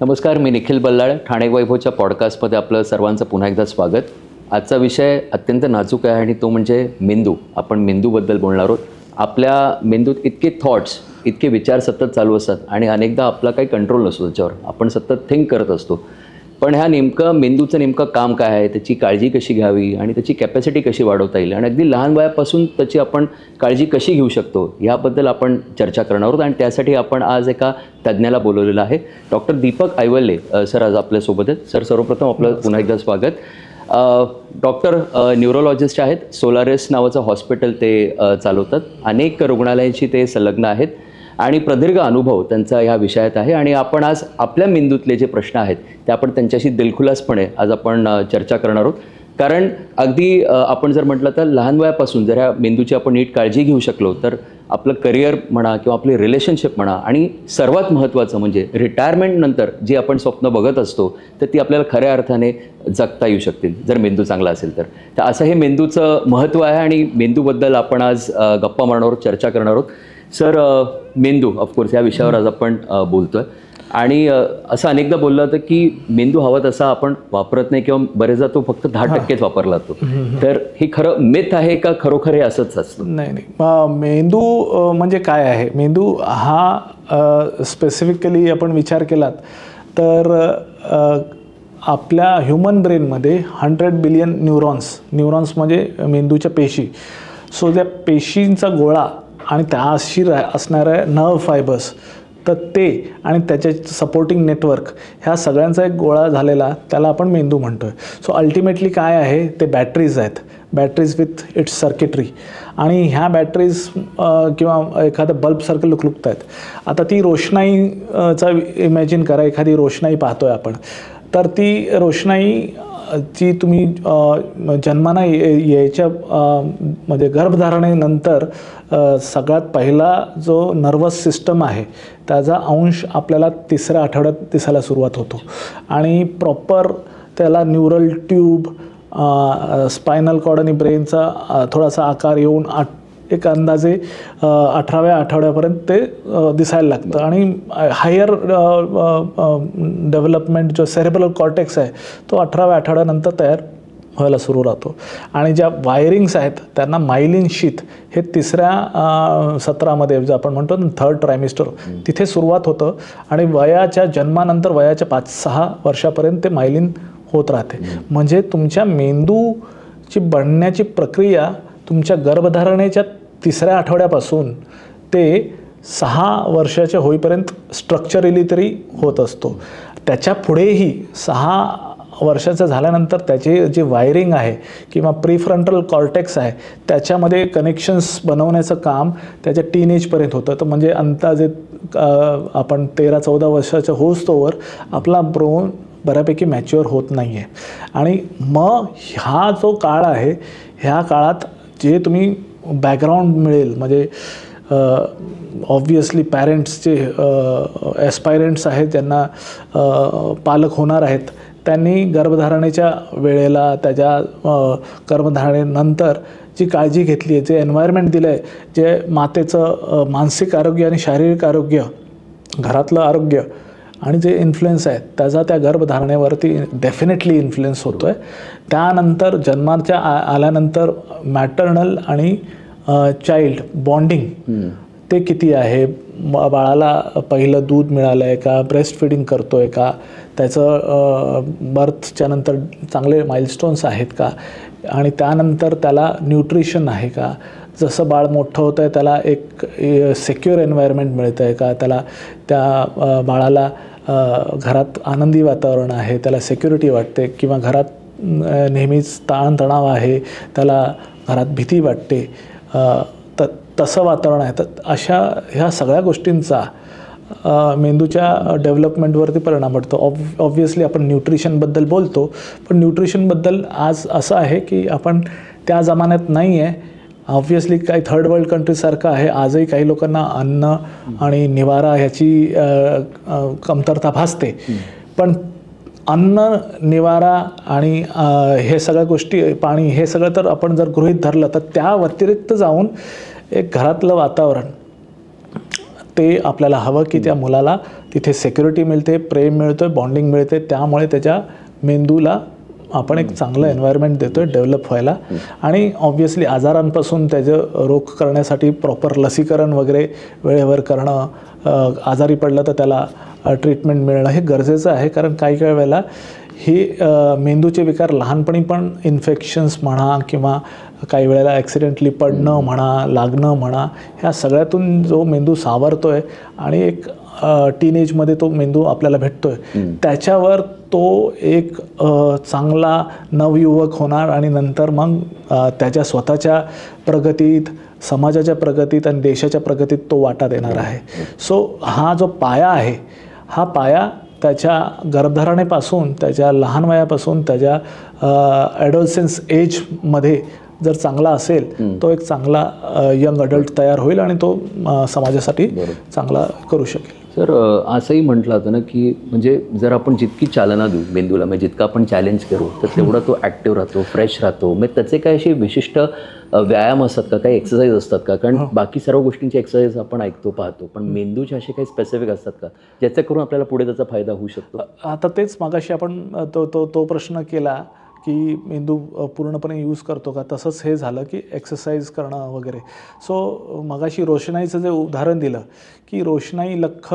नमस्कार, मी निखिल बल्लाळ. ठाणे वैभवच्या पॉडकास्टमध्ये आपलं सर्वांचं पुन्हा एकदा स्वागत. आजचा विषय अत्यंत नाजूक आहे आणि तो म्हणजे मेंदू. आपण मेंदूबद्दल बोलणार आहोत. आपल्या मेंदूत इतके थॉट्स, इतके विचार सतत चालू असतात आणि अनेकदा आपला काही कंट्रोल नसतो त्याच्यावर. आपण सतत थिंक करत असतो. पण ह्या नेमकं मेंदूचं नेमकं काम काय आहे, त्याची काळजी कशी घ्यावी आणि त्याची कॅपॅसिटी कशी वाढवता येईल आणि अगदी लहान वयापासून त्याची आपण काळजी कशी घेऊ शकतो याबद्दल आपण चर्चा करणार आहोत. आणि त्यासाठी आपण आज एका तज्ज्ञाला बोलवलेलं आहे, डॉक्टर दीपक ऐवले सर आज आपल्यासोबत आहेत. सर, सर्वप्रथम आपलं पुन्हा एकदा स्वागत. डॉक्टर न्यूरोलॉजिस्ट आहेत. सोलारिस नावाचं हॉस्पिटल ते चालवतात. अनेक रुग्णालयांशी ते संलग्न आहेत आणि प्रदीर्घ अनुभव त्यांचा ह्या विषयात आहे. आणि आपण आज आपल्या मेंदूतले जे प्रश्न आहेत ते आपण त्यांच्याशी दिलखुलासपणे आज आपण चर्चा करणार आहोत. कारण अगदी आपण जर म्हटलं तर लहान वयापासून जर ह्या मेंदूची आपण नीट काळजी घेऊ शकलो तर आपलं करिअर म्हणा किंवा आपली रिलेशनशिप म्हणा आणि सर्वात महत्त्वाचं म्हणजे रिटायरमेंटनंतर जी आपण स्वप्न बघत असतो तर ती आपल्याला खऱ्या अर्थाने जगता येऊ शकतील जर मेंदू चांगला असेल तर. असं हे मेंदूचं महत्त्व आहे आणि मेंदूबद्दल आपण आज गप्पा मारणार आहोत, चर्चा करणार आहोत. सर, मेंदू ऑफकोर्स या विषयावर आज आपण बोलतो आहे. आणि असं अनेकदा बोललं होतं की मेंदू हवा तसा आपण वापरत नाही किंवा बरेचदा तो फक्त 10% वापरला जातो. तर हे खरं मिथ आहे का खरोखर हे असंच असतं? नाही. मेंदू म्हणजे काय आहे? मेंदू हा स्पेसिफिकली आपण विचार केलात तर आपल्या ह्युमन ब्रेनमध्ये 100 बिलियन न्यूरॉन्स म्हणजे मेंदूच्या पेशी. सो त्या पेशींचा गोळा आणि त्याशी असणाऱ्या नर्व फायबर्स तर ते आणि त्याचे सपोर्टिंग नेटवर्क ह्या सगळ्यांचा एक गोळा झालेला त्याला आपण मेंदू म्हणतो आहे. सो अल्टिमेटली काय आहे ते बॅटरीज आहेत, बॅटरीज विथ इट्स सर्किटरी. आणि ह्या बॅटरीज किंवा एखादं बल्बसारखं लुकलुकत आहेत. आता ती रोषणाईचा इमॅजिन करा, एखादी रोषणाई पाहतो आहे आपण, तर ती रोषणाई जी तुम्ही जन्माना यायच्या म्हणजे गर्भधारणेनंतर सगळ्यात पहिला जो नर्वस सिस्टम आहे त्याचा अंश आपल्याला 3ऱ्या आठवड्यात दिसायला सुरुवात होतो. आणि प्रॉपर त्याला न्यूरल ट्यूब, स्पायनल कॉर्ड आणि ब्रेनचा थोडासा आकार येऊन एक अंदाजे 18व्या आठवड्यापर्यंत ते दिसायला लागतं. आणि हायर डेव्हलपमेंट जो सेरेब्रल कॉर्टेक्स आहे तो 18व्या आठवड्यानंतर तयार व्हायला सुरू राहतो. आणि ज्या वायरिंग्स आहेत त्यांना मायलिन शीथ हे 3ऱ्या सत्रामध्ये जे आपण म्हणतो ना 3rd ट्रायमिस्टर तिथे सुरुवात होतं. आणि वयाच्या जन्मानंतर वयाच्या 5-6 वर्षापर्यंत ते मायलिन होत राहते. म्हणजे तुमच्या मेंदूची बनण्याची प्रक्रिया तुमच्या गर्भधारणेच्या 3ऱ्या आठवड्यापासून ते 6 वर्षाचे होईपर्यंत स्ट्रक्चरली तरी होत असतो. त्याच्या पुढेही 6 वर्षाचं झाल्यानंतर त्याची जी वायरिंग आहे किंवा प्रीफ्रंटल कॉर्टेक्स आहे त्याच्यामध्ये कनेक्शन्स बनवण्याचं काम त्याच्या टीनेजपर्यंत होतं. तर म्हणजे अंदाजे आपण 13-14 वर्षाचं होईस्तोवर आपला ब्रेन बऱ्यापैकी मॅच्युअर होत नाही आहे. आणि मग हा जो काळ आहे ह्या काळात जे तुम्ही बॅकग्राऊंड मिळेल म्हणजे ऑब्वियसली पॅरेंट्सचे ॲस्पायरंट्स आहेत ज्यांना पालक होणार आहेत त्यांनी गर्भधारणेच्या वेळेला त्याच्या गर्भधारणेनंतर जी काळजी घेतली आहे, जे एन्व्हायरमेंट दिलं आहे, जे मातेचं मानसिक आरोग्य आणि शारीरिक आरोग्य, घरातलं आरोग्य आणि जे इन्फ्लुएन्स आहेत त्याचा त्या गर्भधारणेवरती डेफिनेटली इन्फ्लुएन्स होतो आहे. त्यानंतर जन्माच्या आल्यानंतर मॅटर्नल आणि चाइल्ड बॉन्डिंग ते किती आहे, बाळाला पहिलं दूध मिळालं आहे का, ब्रेस्ट फिडिंग करतो आहे का, त्याचं बर्थच्या नंतर चांगले माइलस्टोन्स आहेत का, आणि त्यानंतर त्याला न्यूट्रिशन आहे का, जसं बाळ मोठं होतं आहे त्याला एक सिक्युअर एन्व्हायरमेंट मिळतं आहे का, त्याला त्या बाळाला घरात आनंदी वातावरण आहे, त्याला सिक्युरिटी वाटते किंवा घरात नेहमीच ताणतणाव आहे, त्याला घरात भीती वाटते, तर तसं वातावरण आहे. तर अशा ह्या सगळ्या गोष्टींचा मेंदूच्या डेव्हलपमेंटवरती परिणाम पडतो. ऑब्व्हियसली आपण न्यूट्रिशनबद्दल बोलतो, पण न्यूट्रिशनबद्दल आज असं आहे की आपण त्या जमान्यात नाही आहे. ऑब्व्हियसली काही थर्ड वर्ल्ड कंट्रीसारखं आहे. आजही काही लोकांना अन्न आणि निवारा ह्याची कमतरता भासते. पण अन्न, निवारा आणि हे सगळ्या गोष्टी, पाणी, हे सगळं तर आपण जर गृहीत धरलं तर त्या व्यतिरिक्त जाऊन एक घरातलं वातावरण ते आपल्याला हवं की त्या मुलाला तिथे सिक्युरिटी मिळते, प्रेम मिळतो आहे, बॉन्डिंग मिळते. त्यामुळे त्याच्या मेंदूला आपण एक चांगलं एन्व्हायरमेंट देतो आहे डेव्हलप व्हायला. आणि ऑब्व्हियसली आजारांपासून त्याचं रोख करण्यासाठी प्रॉपर लसीकरण वगैरे वेळेवर करणं, आजारी पडलं तर त्याला ट्रीटमेंट मिळणं हे गरजेचं आहे. कारण काही काही वेळेला ही मेंदूचे विकार लहानपणी पण इन्फेक्शन्स म्हणा किंवा काही वेळेला ॲक्सिडेंटली पडणं म्हणा, लागणं म्हणा, ह्या सगळ्यातून जो मेंदू सावरतो आहे आणि एक टीनेजमध्ये तो मेंदू आपल्याला भेटतो आहे, त्याच्यावर तो एक चांगला नवयुवक होणार आणि नंतर मग त्याच्या स्वतःच्या प्रगतीत, समाजाच्या प्रगतीत आणि देशाच्या प्रगतीत तो वाटा देणार आहे. सो हा जो पाया आहे, हा पाया त्याच्या गर्भधारणेपासून, त्याच्या लहान वयापासून, त्याच्या ॲडोलसन्स एजमध्ये जर चांगला असेल, तो एक चांगला यंग अडल्ट तयार होईल आणि तो समाजासाठी चांगला करू शकेल. सर, असंही म्हटलं जातं ना की म्हणजे जर आपण जितकी चालना देऊ मेंदूला, म्हणजे जितका आपण चॅलेंज करू तर तेवढा तो ॲक्टिव्ह राहतो, फ्रेश राहतो. मग त्याचे काही असे विशिष्ट व्यायाम असतात का, काही एक्सरसाइज असतात का? कारण बाकी सर्व गोष्टींची एक्सरसाइज आपण ऐकतो, पाहतो, पण मेंदूचे असे काही स्पेसिफिक असतात का ज्याचा करून आपल्याला पुढे त्याचा फायदा होऊ शकतो? आता तेच मागाशी आपण तो प्रश्न केला की मेंदू पूर्णपणे यूज करतो का, तसंच हे झालं की एक्सरसाइज करणं वगैरे. सो मगाशी रोषणाईचं जे उदाहरण दिलं की रोषणाई लख्ख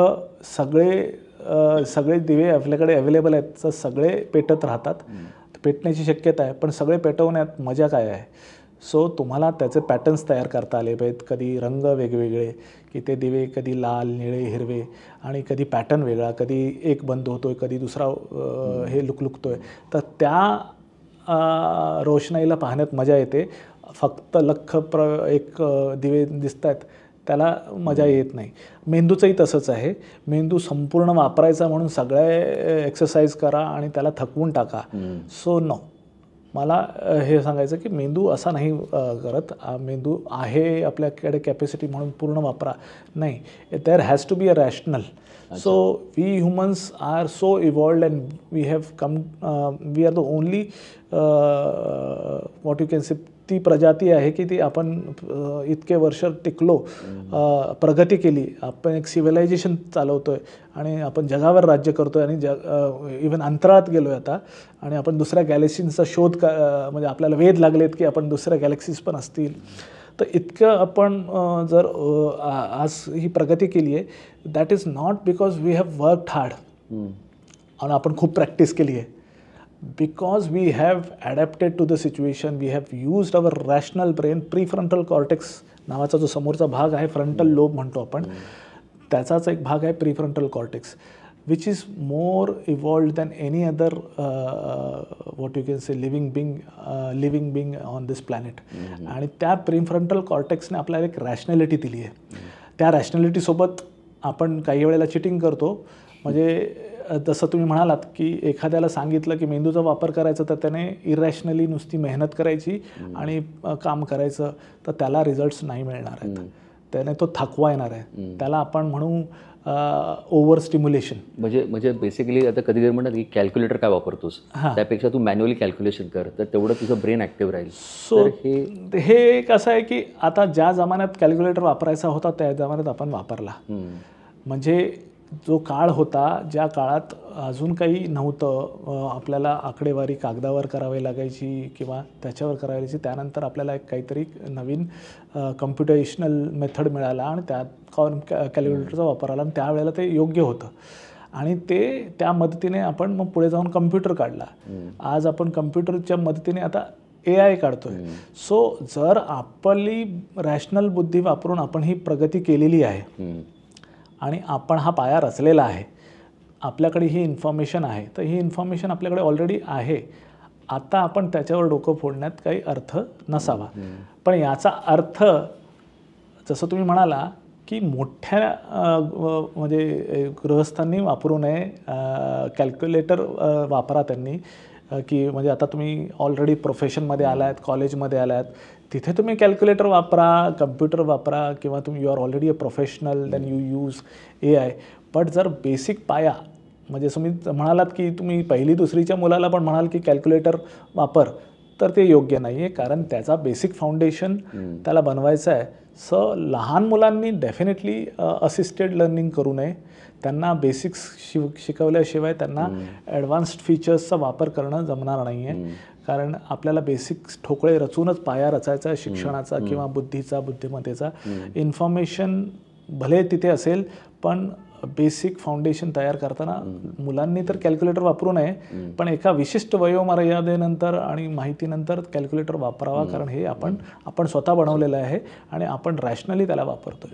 सगळे दिवे आपल्याकडे अवेलेबल आहेत, तर सगळे पेटत राहतात, पेटण्याची शक्यता आहे, पण सगळे पेटवण्यात मजा काय आहे? सो तुम्हाला त्याचे पॅटर्न्स तयार करता आले पाहिजेत, कधी रंग वेगवेगळे, की ते दिवे कधी लाल, निळे, हिरवे, आणि कधी पॅटर्न वेगळा, कधी एक बंद होतो आहे, कधी दुसरा हे लुकलुकतो आहे. तर त्या रोषणाईला पाहण्यात मजा येते. फक्त लख्ख एक दिवे दिसत आहेत त्याला मजा येत नाही. मेंदूचंही तसंच आहे. मेंदू संपूर्ण वापरायचा म्हणून सगळे एक्सरसाइज करा आणि त्याला थकवून टाका. सो नो, मला हे सांगायचं की मेंदू असा नाही करत. मेंदू आहे आपल्याकडे कॅपॅसिटी म्हणून पूर्ण वापरा, नाही. There has to be a rational. So we humans are so evolved and we have come, we are the only what you can say, ती प्रजाती आहे की ती आपण इतके वर्ष टिकलो, प्रगती केली, आपण एक सिव्हिलायझेशन चालवतो आहे आणि आपण जगावर राज्य करतो आहे आणि इव्हन अंतराळात गेलो आहे आता, आणि आपण दुसऱ्या गॅलेक्सींचा शोध म्हणजे आपल्याला वेध लागलेत की आपण दुसऱ्या गॅलेक्सीज पण असतील. तर इतकं आपण जर आज ही प्रगती केली आहे, that is not because we have worked hard आणि आपण खूप प्रॅक्टिस केली आहे. Because we have adapted to the situation, we have used our rational brain. Prefrontal cortex नावाचा जो समोरचा भाग आहे, फ्रंटल लोब म्हणतो आपण, त्याचाच एक भाग आहे prefrontal cortex, which is more evolved than any other what you can say living being on this planet. आणि त्या प्रीफ्रंटल कॉर्टेक्सने आपल्याला एक रॅशनॅलिटी दिली आहे. त्या रॅशनॅलिटीसोबत आपण काही वेळेला चिटिंग करतो. म्हणजे जसं तुम्ही म्हणालात की एखाद्याला सांगितलं की मेंदूचा वापर करायचा, तर त्याने इरॅशनली नुसती मेहनत करायची आणि काम करायचं, तर त्याला रिझल्ट्स नाही मिळणार आहेत, त्याने तो थकवा येणार आहे. त्याला आपण म्हणू ओव्हर स्टिम्युलेशन. म्हणजे बेसिकली आता कधी कधी म्हणतात की कॅल्क्युलेटर काय वापरतोस, त्यापेक्षा तू मॅन्युअली कॅल्क्युलेशन कर, तर तेवढं तुझं ब्रेन ॲक्टिव्ह राहील. सो हे कसं आहे की आता ज्या जमान्यात कॅल्क्युलेटर वापरायचा होता त्या जमान्यात आपण वापरला. म्हणजे जो काळ होता, ज्या काळात अजून काही नव्हतं, आपल्याला आकडेवारी कागदावर करावी लागायची किंवा त्याच्यावर करावी लागायची, त्यानंतर आपल्याला एक काहीतरी नवीन कम्प्युटेशनल मेथड मिळाला आणि त्यात कॅल्क्युलेटरचा वापर आला आणि त्यावेळेला ते योग्य होतं आणि त्या मदतीने आपण मग पुढे जाऊन कम्प्युटर काढला. आज आपण कम्प्युटरच्या मदतीने आता AI काढतोय. सो जर आपली रॅशनल बुद्धी वापरून आपण ही प्रगती केलेली आहे आणि आपण हा पाया रचलेला आहे, आपल्याकडे ही इन्फॉर्मेशन आहे, तर ही इन्फॉर्मेशन आपल्याकडे ऑलरेडी आहे. आता आपण त्याच्यावर डोकं फोडण्यात काही अर्थ नसावा. पण याचा अर्थ जसं तुम्ही म्हणाला की मोठ्या म्हणजे गृहस्थांनी वापरू नये, कॅल्क्युलेटर वापरा त्यांनी, की म्हणजे आता तुम्ही ऑलरेडी प्रोफेशनमध्ये आलात, कॉलेजमध्ये आलात, तिथे तुम्ही कॅल्क्युलेटर वापरा, कम्प्युटर वापरा, किंवा तुम्ही you are already a professional, then you use AI. But जर बेसिक पाया म्हणजे तुम्ही म्हणालात की तुम्ही पहिली दुसरीच्या मुलाला पण म्हणाल की कॅल्क्युलेटर वापर, तर ते योग्य नाही आहे. कारण त्याचा बेसिक फाउंडेशन त्याला बनवायचं आहे. लहान मुलांनी डेफिनेटली असिस्टेड लर्निंग करू नये. त्यांना बेसिक्स शिकवल्याशिवाय त्यांना ॲडव्हान्स्ड फीचर्सचा वापर करणं जमणार नाही आहे. कारण आपल्याला बेसिक्स ठोकळे रचूनच पाया रचायचा शिक्षणाचा किंवा बुद्धीचा, बुद्धिमत्तेचा. इन्फॉर्मेशन भले तिथे असेल, पण बेसिक फाउंडेशन तयार करताना मुलांनी तर कॅल्क्युलेटर वापरू नये, पण एका विशिष्ट वयोमर्यादेनंतर आणि माहितीनंतर कॅल्क्युलेटर वापरावा. कारण हे आपण स्वतः बनवलेलं आहे आणि आपण रॅशनली त्याला वापरतो.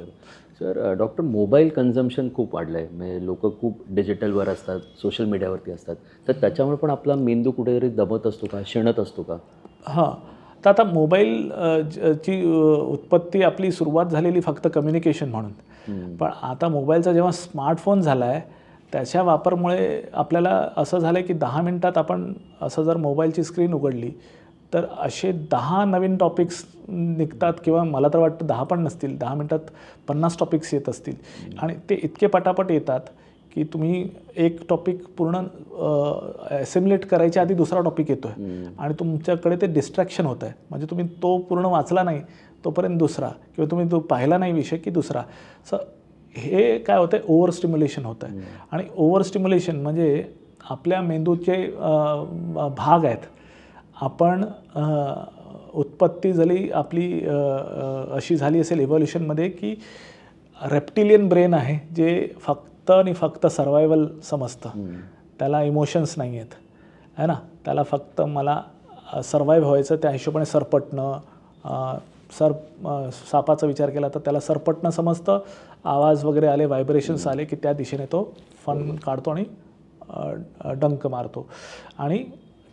सर, डॉक्टर, मोबाईल कन्झम्पशन खूप वाढलं आहे. म्हणजे लोक खूप डिजिटलवर असतात, सोशल मीडियावरती असतात, तर त्याच्यामुळे पण आपला मेंदू कुठेतरी दमत असतो का, क्षीणत असतो का? हां, तर आता मोबाईल ची उत्पत्ती आपली सुरुवात झालेली फक्त कम्युनिकेशन म्हणून. पण आता मोबाईलचा जेव्हा स्मार्टफोन झाला आहे, त्याच्या वापरमुळे आपल्याला असं झालं आहे की 10 मिनटात आपण असं जर मोबाईलची स्क्रीन उघडली तर असे 10 नवीन टॉपिक्स निघतात, किंवा मला तर वाटतं 10 पण नसतील, 10 मिनटात 50 टॉपिक्स येत असतील. आणि ते इतके पटापट येतात की तुम्ही एक टॉपिक पूर्ण ॲसिम्युलेट करायच्या आधी दुसरा टॉपिक येतो आहे आणि तुमच्याकडे ते डिस्ट्रॅक्शन होतं आहे. म्हणजे तुम्ही तो पूर्ण वाचला नाही तोपर्यंत दुसरा, किंवा तुम्ही तो पाहिला नाही विषय की दुसरा. हे काय होतं आहे, ओव्हर स्टिम्युलेशन होतं आहे. आणि ओव्हर स्टिम्युलेशन म्हणजे आपल्या मेंदूचे भाग आहेत. आपण उत्पत्ती झाली आपली अशी झाली असेल इव्हॉल्युशनमध्ये की रेप्टिलियन ब्रेन आहे, जे फक्त आणि फक्त सर्वायवल समजतं. त्याला इमोशन्स नाही आहेत, है ना. त्याला फक्त मला सर्वाईव्ह व्हायचं, त्या हिशोबाने सरपटणं, सापाचा विचार केला तर त्याला सरपटणं समजतं. आवाज वगैरे आले, व्हायब्रेशन्स आले की त्या दिशेने तो फन काढतो आणि डंक मारतो आणि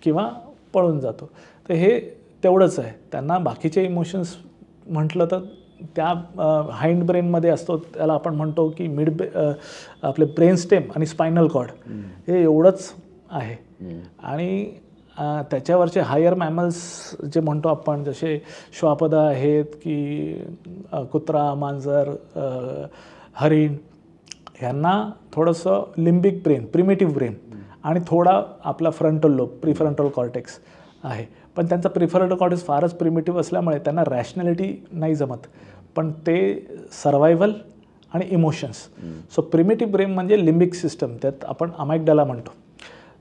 किंवा पळून जातो. तर हे तेवढंच आहे. त्यांना बाकीचे इमोशन्स म्हटलं तर त्या हाइंड ब्रेनमध्ये असतो, त्याला आपण म्हणतो की आपले ब्रेन स्टेम आणि स्पायनल कॉर्ड, हे एवढंच आहे. आणि त्याच्यावरचे हायर मॅमल्स जे म्हणतो आपण, जसे श्वापदा आहेत की कुत्रा, मांजर, हरिण, ह्यांना थोडंसं लिम्बिक ब्रेन, प्रिमिटिव्ह ब्रेन आणि थोडा आपला फ्रंटल लोब, प्रिफ्रंटल कॉर्टेक्स आहे. पण त्यांचा प्रिफ्रंटल कॉर्टेक्स फारच प्रिमिटिव्ह असल्यामुळे त्यांना रॅशनॅलिटी नाही जमत, पण ते सर्वायव्हल आणि इमोशन्स. सो प्रिमिटिव्ह ब्रेन म्हणजे लिम्बिक सिस्टम, त्यात आपण अमायग्डाला म्हणतो.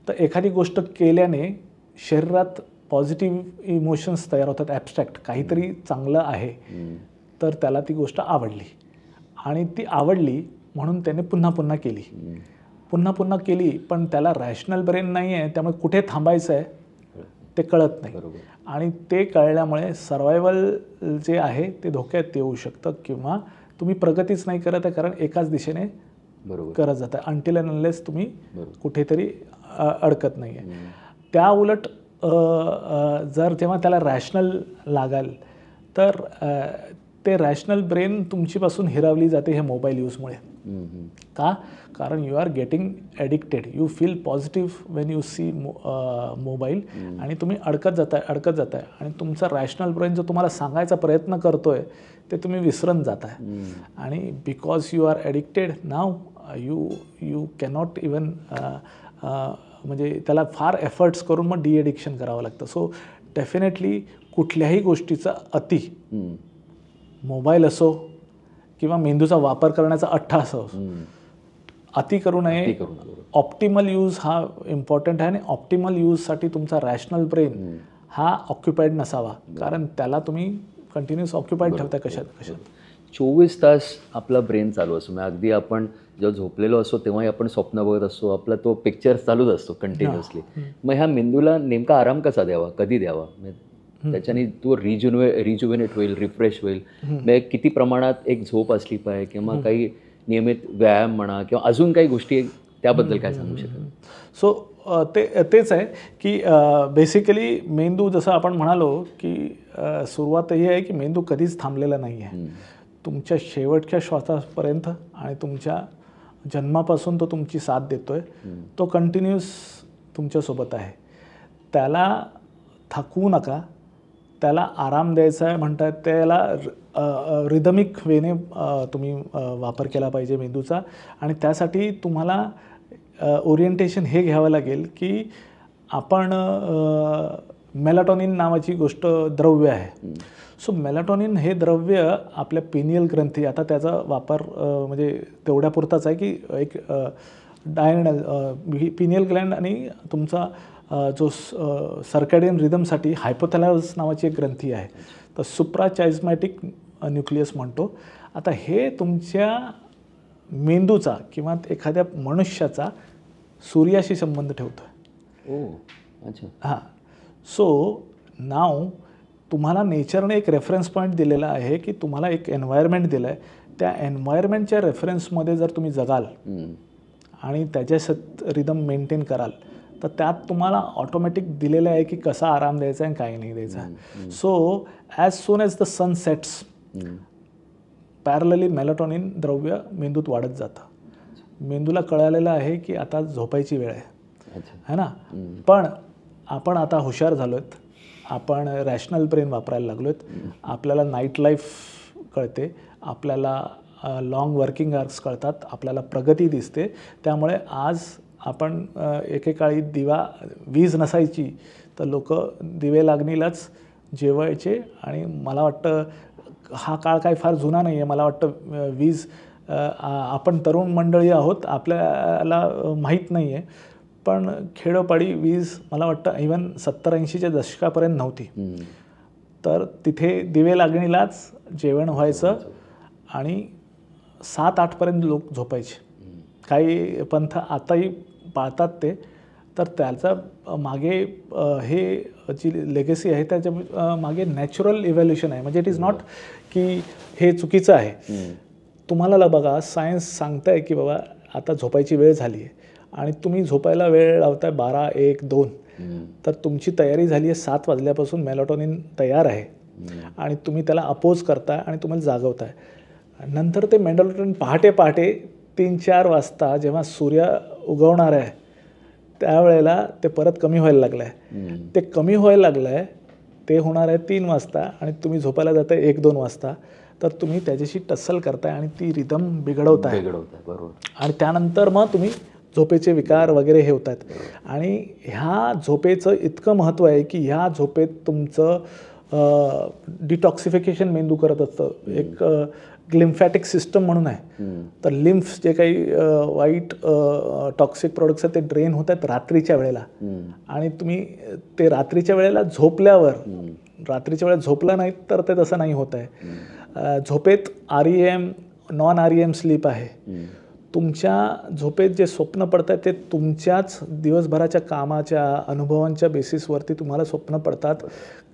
तर एखादी गोष्ट केल्याने शरीरात पॉझिटिव्ह इमोशन्स तयार होतात, ॲबस्ट्रॅक्ट काहीतरी चांगलं आहे, तर त्याला ती गोष्ट आवडली आणि ती आवडली म्हणून त्याने पुन्हा पुन्हा केली. पण त्याला रॅशनल ब्रेन नाही आहे, त्यामुळे कुठे थांबायचं आहे ते कळत नाही. आणि ते कळल्यामुळे सर्वायवल जे आहे ते धोक्यात येऊ शकतं, किंवा तुम्ही प्रगतीच नाही करत आहे, कारण एकाच दिशेने करत जात आहे अंटिल अँड अनलेस तुम्ही कुठेतरी अडकत नाही आहे. त्या उलट जर जेव्हा त्याला रॅशनल लागाल तर ते रॅशनल ब्रेन तुमचीपासून हिरावली जाते हे मोबाईल यूजमुळे. का? कारण you are getting addicted, you feel positive when you see mobile, आणि तुम्ही अडकत जाताय आणि तुमचा रॅशनल ब्रेन जो तुम्हाला सांगायचा प्रयत्न करतोय ते तुम्ही विसरून जाताय. आणि because you are addicted now you cannot even म्हणजे त्याला फार एफर्ट्स करून मग ॲडिक्शन करावं लागतं. सो डेफिनेटली कुठल्याही गोष्टीचा अति, मोबाईल असो किंवा मेंदूचा वापर करण्याचा अठ्ठा असो, अति करू नये. ऑप्टिमल यूज हा इम्पॉर्टंट आहे, आणि ऑप्टिमल यूजसाठी तुमचा रॅशनल ब्रेन हा ऑक्युपाईड नसावा, कारण त्याला तुम्ही कंटिन्युअस ऑक्युपाईड ठेवताय कशात. 24 तास आपला ब्रेन चालू असतो. म्हणजे अगदी आपण जेव्हा झोपलेलो असतो तेव्हाही आपण स्वप्न बघत असतो, आपला तो पिक्चर चालूच असतो कंटिन्युअसली. मग ह्या मेंदूला नेमका आराम कसा द्यावा, कधी द्यावा, त्याच्याने तो रिज्युव्हेनेट होईल, रिफ्रेश होईल. म्हणजे किती प्रमाणात एक झोप असली पाहिजे, किंवा काही नियमित व्यायाम म्हणा, किंवा अजून काही गोष्टी, त्याबद्दल काय सांगू शकाल? सो तेच आहे की बेसिकली मेंदू, जसं आपण म्हणालो की सुरुवात ही आहे की मेंदू कधीच थांबलेला नाही आहे. तुमच्या शेवटच्या श्वासापर्यंत आणि तुमच्या जन्मापासून तो तुमची साथ देतोय, तो कंटिन्यूस तुमच्यासोबत आहे. त्याला थकवू नका, त्याला आराम द्यायचा आहे म्हणतात, त्याला रिदमिक वेने तुम्ही वापर केला पाहिजे मेंदूचा. आणि त्यासाठी तुम्हाला ओरिएंटेशन हे घ्यावं लागेल की आपण मेलाटॉनिन नावाची गोष्ट द्रव्य आहे. सो मेलाटॉनिन हे द्रव्य आपल्या पिनियल ग्रंथी, आता त्याचा वापर म्हणजे तेवढ्यापुरताच आहे की एक पिनियल ग्लँड आणि तुमचा जो सर्कॅडियन रिदमसाठी हायपोथॅलॅमस नावाची एक ग्रंथी आहे, तर सुप्राचाइझमॅटिक न्यूक्लियस म्हणतो. आता हे तुमच्या मेंदूचा किंवा एखाद्या मनुष्याचा सूर्याशी संबंध ठेवतो. अच्छा. हां. सो नाव तुम्हाला नेचरने एक रेफरन्स पॉईंट दिलेला आहे की तुम्हाला एक एन्व्हायरमेंट दिलं आहे, त्या एन्व्हायरमेंटच्या रेफरन्समध्ये जर तुम्ही जगाल आणि त्याच्या रिदम मेंटेन कराल तर त्यात तुम्हाला ऑटोमॅटिक दिलेलं आहे की कसा आराम द्यायचा आणि काही नाही द्यायचा. So as soon as the sun sets parallelly melatonin द्रव्य मेंदूत वाढत जातं. मेंदूला कळालेलं आहे की आता झोपायची वेळ आहे ना. पण आपण आता हुशार झालो आहेत, आपण रॅशनल ब्रेन वापरायला लागलो आहेत, आपल्याला नाईट लाईफ कळते, आपल्याला लॉंग वर्किंग आवर्स कळतात, आपल्याला प्रगती दिसते. त्यामुळे आज आपण एकेकाळी वीज नसायची तर लोक दिवे लागणीलाच जेवायचे, आणि मला वाटतं हा काळ काही फार जुना नाही आहे. मला वाटतं वीज आपण तरुण मंडळी आहोत, आपल्याला माहीत नाही आहे, पण खेडोपाडी वीज मला वाटतं इव्हन 70-80च्या दशकापर्यंत नव्हती. तर तिथे दिवे लागणीलाच जेवण व्हायचं आणि 7-8पर्यंत लोक झोपायचे. काही पंथ आताही पाळतात ते. तर त्याचा मागे हे जी लेगसी आहे त्याच्या मागे नॅचरल इव्हॅल्युशन आहे. म्हणजे इट इज नॉट की हे चुकीचं आहे. तुम्हाला बघा सायन्स सांगतं आहे की बाबा आता झोपायची वेळ झाली आहे आणि तुम्ही झोपायला वेळ लावताय 12, 1, 2, तर तुमची तयारी झाली आहे 7 वाजल्यापासून मेलाटॉनिन तयार आहे आणि तुम्ही त्याला अपोज करताय आणि तुम्हाला जागवताय. नंतर ते मेलाटॉनिन पहाटे 3-4 वाजता जेव्हा सूर्य उगवणार आहे त्यावेळेला ते परत कमी व्हायला लागलं आहे. ते कमी व्हायला लागलं आहे, ते होणार आहे 3 वाजता आणि तुम्ही झोपायला जाताय 1-2 वाजता. तर तुम्ही त्याच्याशी टसल करताय आणि ती रिदम बिघडवताय. बरोबर. आणि त्यानंतर मग तुम्ही झोपेचे विकार वगैरे हे होत आहेत. आणि ह्या झोपेचं इतकं महत्त्व आहे की ह्या झोपेत तुमचं डिटॉक्सिफिकेशन मेंदू करत असतं. एक लिम्फॅटिक सिस्टम म्हणून आहे. तर लिम्फ जे काही वाईट टॉक्सिक प्रोडक्ट्स आहेत ते ड्रेन होत आहेत रात्रीच्या वेळेला. आणि तुम्ही ते रात्रीच्या वेळेला झोपल्यावर, रात्रीच्या वेळेला झोपला नाहीत तर ते तसं नाही होत आहे. झोपेत REM नॉन REM स्लीप आहे. तुमच्या झोपेत जे स्वप्न पडतात ते तुमच्याच दिवसभराच्या कामाच्या अनुभवांच्या बेसिसवरती तुम्हाला स्वप्न पडतात.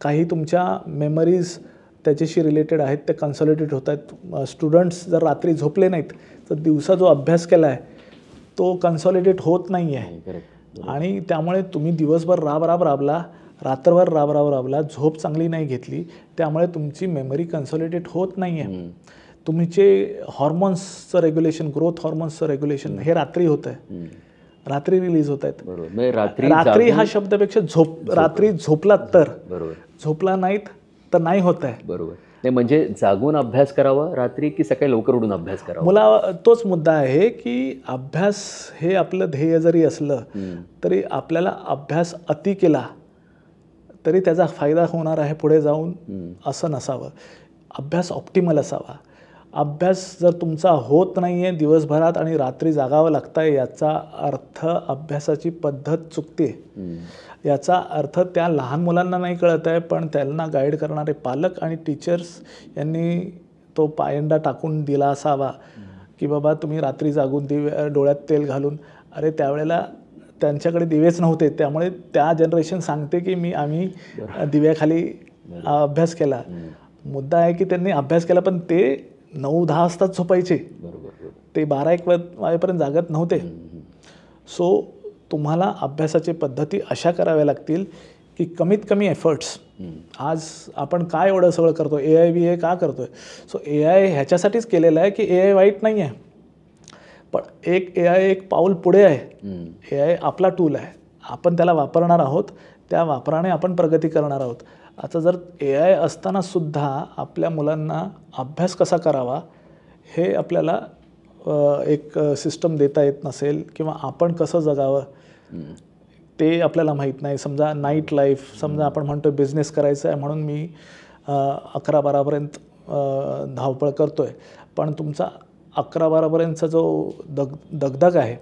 काही तुमच्या मेमरीज त्याच्याशी रिलेटेड आहेत ते कन्सॉलिडेट होत आहेत. स्टुडंट्स जर रात्री झोपले नाहीत तर दिवसा जो अभ्यास केला आहे तो कन्सॉलिडेट होत नाही आहे. आणि त्यामुळे तुम्ही दिवसभर राबला, रात्रभर राबला, झोप चांगली नाही घेतली, त्यामुळे तुमची मेमरी कन्सॉलिडेट होत नाही आहे. तुमचे हॉर्मोन्सचं रेग्युलेशन, ग्रोथ हॉर्मोन्सचं रेग्युलेशन हे रात्री होतं आहे, रात्री रिलीज होत आहेत. रात्री हा शब्दापेक्षा रात्री झोपलात तर, झोपला नाहीत तर नाही होत आहे. बरोबर. नाही म्हणजे जागून अभ्यास करावा रात्री की सकाळी लवकर उठून अभ्यास करावा? मला तोच मुद्दा आहे की अभ्यास हे आपलं ध्येय जरी असलं तरी आपल्याला अभ्यास अति केला तरी त्याचा फायदा होणार आहे पुढे जाऊन असं नसावं. अभ्यास ऑप्टिमल असावा. अभ्यास जर तुमचा होत नाही आहे दिवसभरात आणि रात्री जागावं लागतं आहे, याचा अर्थ अभ्यासाची पद्धत चुकते. याचा अर्थ त्या लहान मुलांना नाही कळत आहे, पण त्यांना गाईड करणारे पालक आणि टीचर्स यांनी तो पायंडा टाकून दिला असावा की बाबा तुम्ही रात्री जागून डोळ्यात तेल घालून. अरे त्यावेळेला त्यांच्याकडे दिवेच नव्हते, त्यामुळे त्या जनरेशन सांगते की आम्ही दिव्याखाली अभ्यास केला. मुद्दा आहे की त्यांनी अभ्यास केला पण ते 9-10 वाजताच झोपायचे, ते 12-1 वाजेपर्यंत जागत नव्हते. सो तुम्हाला अभ्यासाची पद्धती अशा कराव्या लागतील की कमीत कमी एफर्ट्स. आज आपण काय एवढं सगळं करतो, AI का करतो आहे? सो AI ह्याच्यासाठीच केलेलं आहे की AI वाईट नाही आहे, पण AI एक पाऊल पुढे आहे. AI आपला टूल आहे, आपण त्याला वापरणार आहोत, त्या वापराने आपण प्रगती करणार आहोत. आता जर AI असतानासुद्धा आपल्या मुलांना अभ्यास कसा करावा हे आपल्याला एक सिस्टम देता येत नसेल किंवा आपण कसं जगावं ते आपल्याला माहीत नाही. समजा नाईट लाईफ, समजा आपण म्हणतो बिझनेस करायचा आहे म्हणून मी 11-12पर्यंत धावपळ करतो आहे, पण तुमचा 11-12पर्यंतचा जो दगदग आहे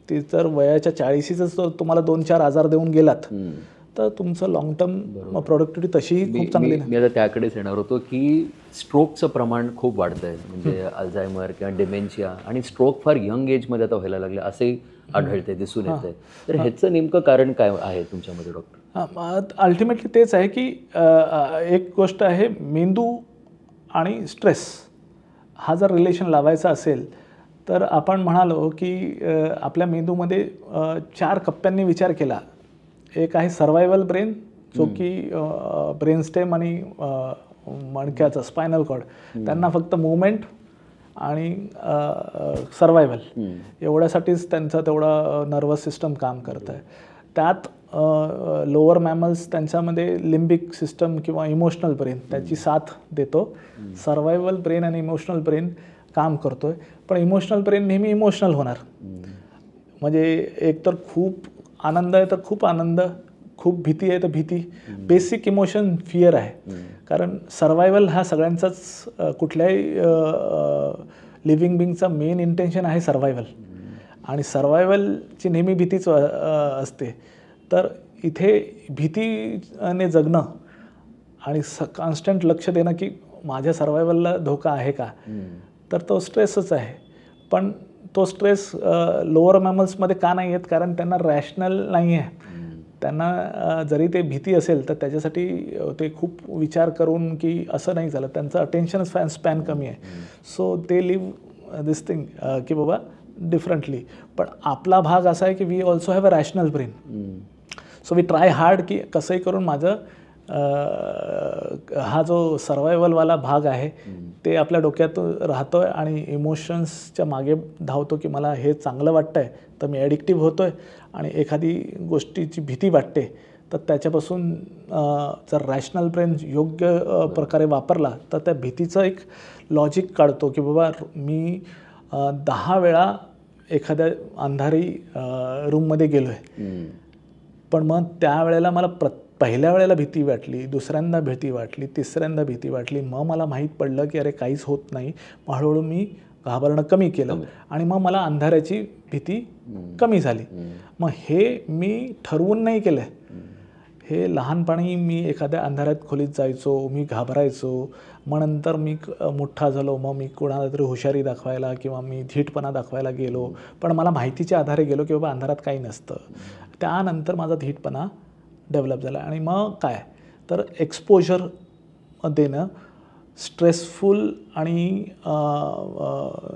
ती जर वयाच्या 40शीच तुम्हाला 2-4 आजार देऊन गेलात तर तुमचं लॉंग टर्म प्रोडक्टिव्हिटी तशीही खूप चांगली नाही. मी आता त्याकडेच येणार होतो की स्ट्रोकचं प्रमाण खूप वाढतं आहे, म्हणजे अल्झायमर किंवा डिमेन्शिया, आणि स्ट्रोक फार यंग एजमध्ये आता व्हायला लागले असे आढळते, दिसून येते. तर ह्याचं नेमकं कारण काय आहे तुमच्यामध्ये डॉक्टर? अल्टिमेटली तेच आहे की एक गोष्ट आहे, मेंदू आणि स्ट्रेस हा जर रिलेशन लावायचा असेल तर आपण म्हणालो की आपल्या मेंदूमध्ये 4 कप्प्यांनी विचार केला. एक आहे सर्वायवल ब्रेन, जो की ब्रेनस्टेम आणि मणक्याचं स्पायनल कॉर्ड, त्यांना फक्त मुवमेंट आणि सर्वायवल एवढ्यासाठीच त्यांचं तेवढं नर्वस सिस्टम काम करतं आहे. त्यात लोअर मॅमल्स त्यांच्यामध्ये लिम्बिक सिस्टम किंवा इमोशनल ब्रेन त्याची साथ देतो. सर्वायवल ब्रेन आणि इमोशनल ब्रेन काम करतो आहे, पण इमोशनल ब्रेन नेहमी इमोशनल होणार. म्हणजे एक तर खूप आनंद आहे तर खूप आनंद, खूप भीती आहे तर भीती. बेसिक इमोशन फिअर आहे, कारण सर्वायवल हा सगळ्यांचाच कुठल्याही लिव्हिंग बिंगचा मेन इंटेन्शन आहे सर्वायवल, आणि सर्वायवलची नेहमी भीतीच असते. तर इथे भीतीने जगणं आणि कॉन्स्टंट लक्ष देणं की माझ्या सर्वायवलला धोका आहे का, तर तो स्ट्रेसच आहे. पण तो स्ट्रेस लोअर मॅमल्समध्ये का नाही येत, कारण त्यांना रॅशनल नाही आहे. त्यांना जरी ते भीती असेल तर त्याच्यासाठी ते खूप विचार करून की असं नाही झालं, त्यांचं अटेन्शन स्पॅन कमी आहे. So they leave this thing की बाबा डिफरंटली. पण आपला भाग असा आहे की we also have a rational brain. So we try hard की कसंही करून माझं हा जो सर्वायवलवाला भाग आहे ते आपल्या डोक्यात राहतो आहे आणि इमोशन्सच्या मागे धावतो की मला हे चांगलं वाटतं आहे तर मी ॲडिक्टिव्ह होतो आहे, आणि एखादी गोष्टीची भीती वाटते तर त्याच्यापासून जर रॅशनल ब्रेन योग्य प्रकारे वापरला तर त्या भीतीचं एक लॉजिक काढतो की बाबा मी 10 वेळा एखाद्या अंधारी रूममध्ये गेलो आहे, पण मग त्यावेळेला मला पहिल्या वेळेला भीती वाटली, दुसऱ्यांदा भीती वाटली, तिसऱ्यांदा भीती वाटली, मग मला माहीत पडलं की अरे काहीच होत नाही. मग हळूहळू मी घाबरणं कमी केलं आणि मग मला अंधाऱ्याची भीती कमी झाली. मग हे मी ठरवून नाही केलं आहे. हे लहानपणी मी एखाद्या अंधाऱ्यात खोलीत जायचो, मी घाबरायचो, मग नंतर मी मोठा झालो, मग मी कोणाला तरी हुशारी दाखवायला किंवा मी धीटपणा दाखवायला गेलो, पण मला माहितीच्या आधारे गेलो की बाबा अंधारात काही नसतं. त्यानंतर माझा धीटपणा डेव्हलप झाला. आणि मग काय तर एक्सपोजर देणं, स्ट्रेसफुल आणि